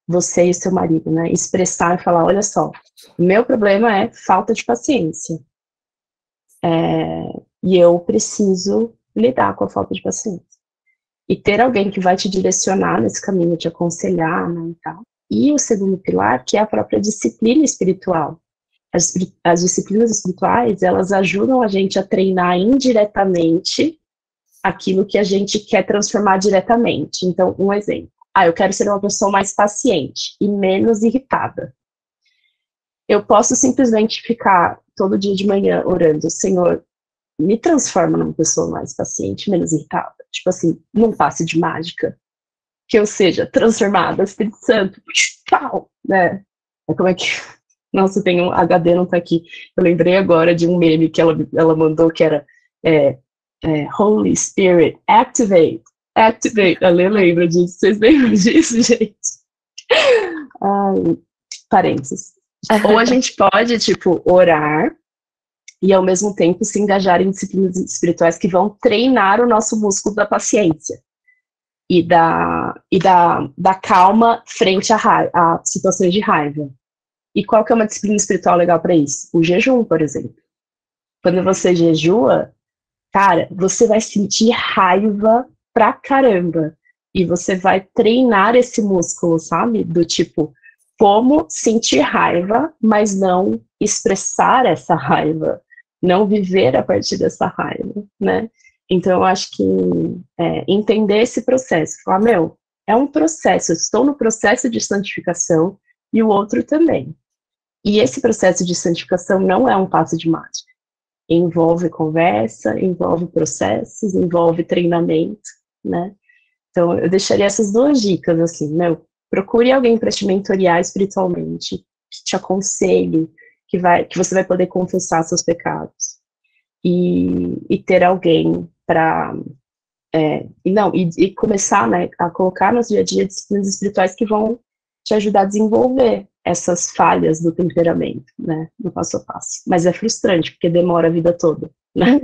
você e seu marido, né, expressar e falar, olha só, o meu problema é falta de paciência, e eu preciso lidar com a falta de paciência. E ter alguém que vai te direcionar nesse caminho, te aconselhar, né, e tal. E o segundo pilar, que é a própria disciplina espiritual. As disciplinas espirituais, elas ajudam a gente a treinar indiretamente aquilo que a gente quer transformar diretamente. Então, um exemplo. Eu quero ser uma pessoa mais paciente e menos irritada. Eu posso simplesmente ficar todo dia de manhã orando, Senhor, me transforma numa pessoa mais paciente, menos irritada. Tipo assim, num passe de mágica. Que eu seja transformada, Espírito Santo, pau, né? Como é que... Nossa, tem um HD, não tá aqui. Eu lembrei agora de um meme que ela mandou, que era Holy Spirit, activate. A Lê lembra disso. Vocês lembram disso, gente? Ai, parênteses. Ou a gente pode, tipo, orar e ao mesmo tempo se engajar em disciplinas espirituais que vão treinar o nosso músculo da paciência e da calma frente a situações de raiva. E qual que é uma disciplina espiritual legal para isso? O jejum, por exemplo. Quando você jejua, cara, você vai sentir raiva pra caramba. E você vai treinar esse músculo, sabe? Do tipo, como sentir raiva, mas não expressar essa raiva. Não viver a partir dessa raiva, né? Então, eu acho que entender esse processo. Falar, é um processo. Eu estou no processo de santificação e o outro também. E esse processo de santificação não é um passo de mágica. Envolve conversa, envolve processos, envolve treinamento, né? Então, eu deixaria essas 2 dicas, assim, procure alguém para te mentorear espiritualmente, que te aconselhe, que você vai poder confessar seus pecados. E ter alguém para e começar, né, a colocar no dia a dia disciplinas espirituais que vão te ajudar a desenvolver essas falhas do temperamento, né, no passo a passo. Mas é frustrante, porque demora a vida toda, né?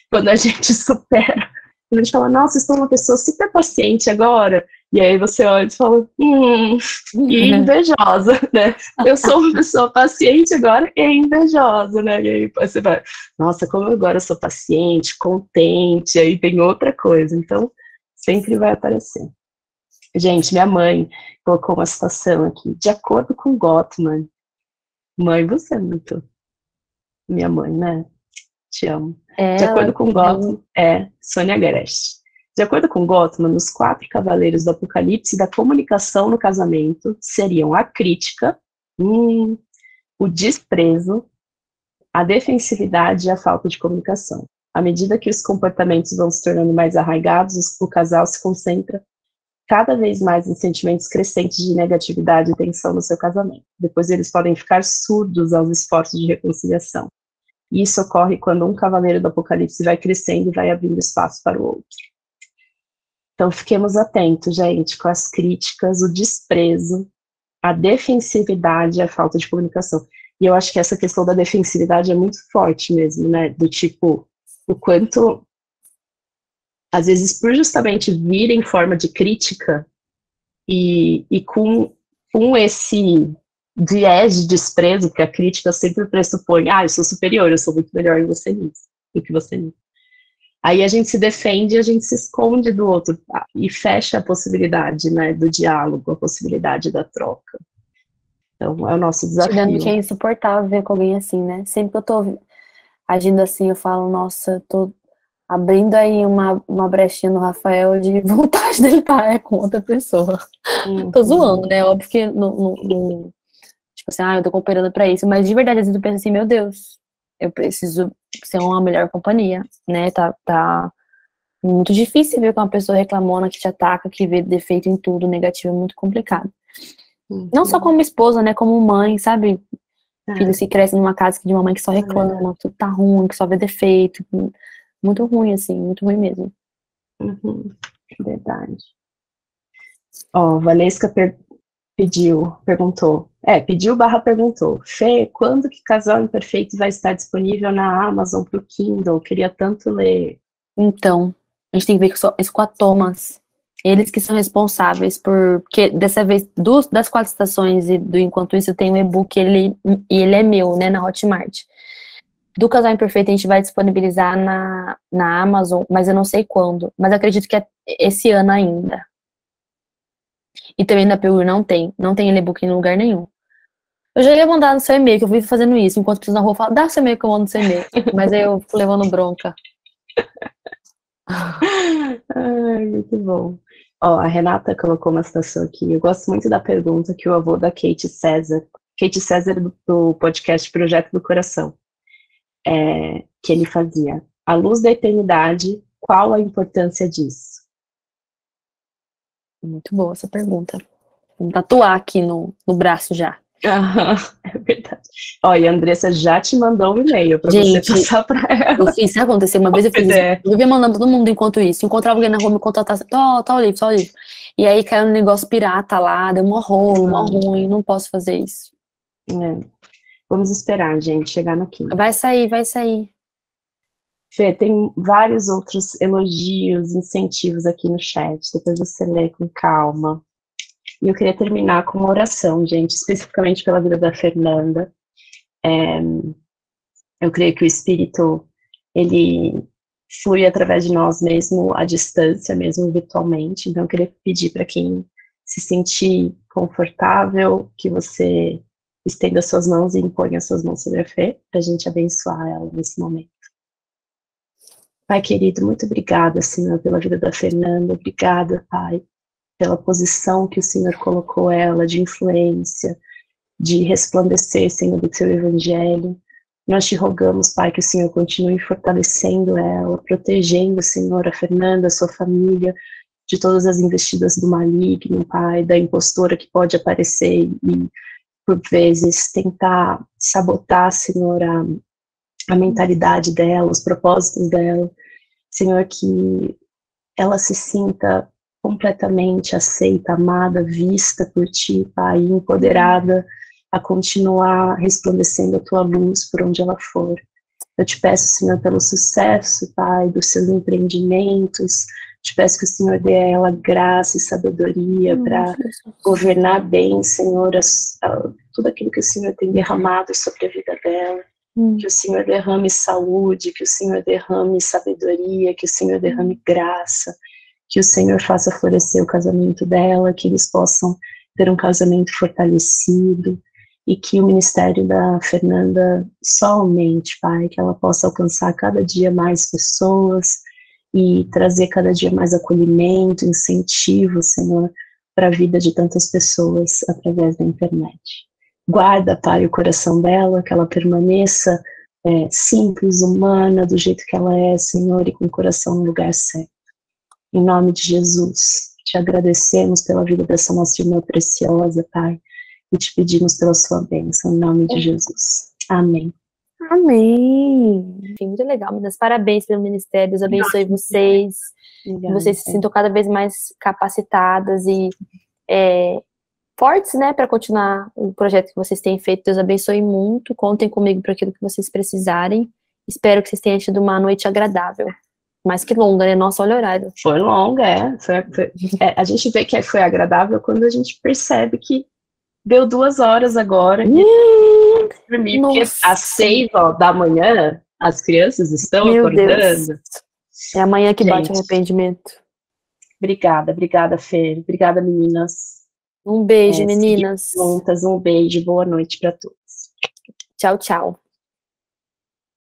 Quando a gente supera, a gente fala, nossa, estou uma pessoa super paciente agora, e aí você olha e fala, e invejosa, né? Eu sou uma pessoa paciente agora e invejosa, né? E aí você vai, nossa, como agora eu sou paciente, contente, aí tem outra coisa. Então, sempre vai aparecer. Gente, minha mãe colocou uma citação aqui. De acordo com Gottman, mãe, você é muito minha mãe, né? Te amo. De acordo com Gottman, Sônia Gerest. De acordo com Gottman, os 4 cavaleiros do Apocalipse da comunicação no casamento seriam a crítica, o desprezo, a defensividade e a falta de comunicação. À medida que os comportamentos vão se tornando mais arraigados, o casal se concentra cada vez mais em sentimentos crescentes de negatividade e tensão no seu casamento. Depois eles podem ficar surdos aos esforços de reconciliação. E isso ocorre quando um cavaleiro do Apocalipse vai crescendo e vai abrindo espaço para o outro. Então, fiquemos atentos, gente, com as críticas, o desprezo, a defensividade e a falta de comunicação. E eu acho que essa questão da defensividade é muito forte mesmo, né? Do tipo, o quanto, às vezes, por justamente vir em forma de crítica e com esse viés de desprezo, que a crítica sempre pressupõe, eu sou superior, eu sou muito melhor em você nisso, do que você nisso. Aí a gente se defende e a gente se esconde do outro e fecha a possibilidade, né, do diálogo, a possibilidade da troca. Então, é o nosso desafio. Tirando que é insuportável ver com alguém assim, né? Sempre que eu tô agindo assim, eu falo, nossa, tô abrindo aí uma brechinha no Rafael de vontade dele estar com outra pessoa. Tô zoando, né? Óbvio que tipo assim, eu tô cooperando pra isso, mas de verdade, às vezes eu penso assim, meu Deus, eu preciso ser uma melhor companhia, né? Tá muito difícil ver com uma pessoa reclamona que te ataca, que vê defeito em tudo, negativo, é muito complicado. Não só como esposa, né? Como mãe, sabe? Filhos que crescem numa casa de uma mãe que só reclama, tudo tá ruim, que só vê defeito. Muito ruim, assim, muito ruim mesmo. Verdade. Valesca perguntou. Fê, quando que Casal Imperfeito vai estar disponível na Amazon pro Kindle? Queria tanto ler. Então, a gente tem que ver isso com a Thomas. Eles que são responsáveis porque dessa vez, das 4 estações e do Enquanto Isso, tem um e-book, ele é meu, né, na Hotmart. Do Casal Imperfeito a gente vai disponibilizar na Amazon, mas eu não sei quando. Mas acredito que é esse ano ainda. E também na PU não tem e-book em lugar nenhum. Eu já ia mandar no seu e-mail, que eu vivo fazendo isso, enquanto pessoas na rua falam, dá seu e-mail que eu mando no seu e-mail. Mas aí eu fico levando bronca. Ai, muito bom. A Renata colocou uma citação aqui. Eu gosto muito da pergunta que o avô da Kate César do podcast Projeto do Coração, que ele fazia. À luz da eternidade, qual a importância disso? Muito boa essa pergunta. Vou tatuar aqui no braço já. É verdade. E a Andressa já te mandou um e-mail pra você passar pra ela. Eu fiz, sabe o que aconteceu? Uma vez eu fiz isso. Eu vivia mandando todo mundo enquanto isso. Encontrava alguém na rua, me contratava, tá o livro, só o livro. E aí caiu um negócio pirata lá, deu um rolo, mó ruim, não posso fazer isso. Vamos esperar, gente, chegar no quinto. Vai sair. Fê, tem vários outros elogios, incentivos aqui no chat, depois você lê com calma. E eu queria terminar com uma oração, gente, especificamente pela vida da Fernanda. Eu creio que o Espírito, ele flui através de nós mesmo, à distância, mesmo virtualmente. Então, eu queria pedir para quem se sentir confortável, que você estenda suas mãos e imponha suas mãos sobre a Fê, para a gente abençoar ela nesse momento. Pai querido, muito obrigada, Senhor, pela vida da Fernanda. Obrigada, Pai, pela posição que o Senhor colocou ela, de influência, de resplandecer, Senhor, do Teu Evangelho. Nós te rogamos, Pai, que o Senhor continue fortalecendo ela, protegendo, Senhor, a Fernanda, a sua família, de todas as investidas do maligno, Pai, da impostora que pode aparecer e, por vezes, tentar sabotar, Senhor, a mentalidade dela, os propósitos dela. Senhor, que ela se sinta completamente aceita, amada, vista por Ti, Pai, empoderada a continuar resplandecendo a Tua luz por onde ela for. Eu te peço, Senhor, pelo sucesso, Pai, dos seus empreendimentos. Te peço que o Senhor dê a ela graça e sabedoria para governar bem, Senhor, tudo aquilo que o Senhor tem derramado sobre a vida dela. Que o Senhor derrame saúde, que o Senhor derrame sabedoria, que o Senhor derrame graça, que o Senhor faça florescer o casamento dela, que eles possam ter um casamento fortalecido, e que o ministério da Fernanda só aumente, Pai, que ela possa alcançar cada dia mais pessoas e trazer cada dia mais acolhimento, incentivo, Senhor, para a vida de tantas pessoas através da internet. Guarda, Pai, o coração dela, que ela permaneça simples, humana, do jeito que ela é, Senhor, e com o coração no lugar certo. Em nome de Jesus, te agradecemos pela vida dessa nossa irmã preciosa, Pai, e te pedimos pela sua bênção, em nome de Jesus. Amém. Amém. Enfim, muito legal, meninas. Parabéns pelo ministério, Deus abençoe vocês. Obrigada, vocês se sintam cada vez mais capacitadas e fortes, né, para continuar o projeto que vocês têm feito. Deus abençoe muito. Contem comigo para aquilo que vocês precisarem. Espero que vocês tenham tido uma noite agradável. Mais que longa, né? Nossa, olha o horário. Foi longa, a gente vê que foi agradável quando a gente percebe que deu 2 horas agora. Dormir, porque às 6 da manhã as crianças estão acordando. Deus. É amanhã que bate o arrependimento. Obrigada, Fer. Obrigada, meninas. Um beijo, meninas. Juntas, um beijo, boa noite para todos. Tchau, tchau.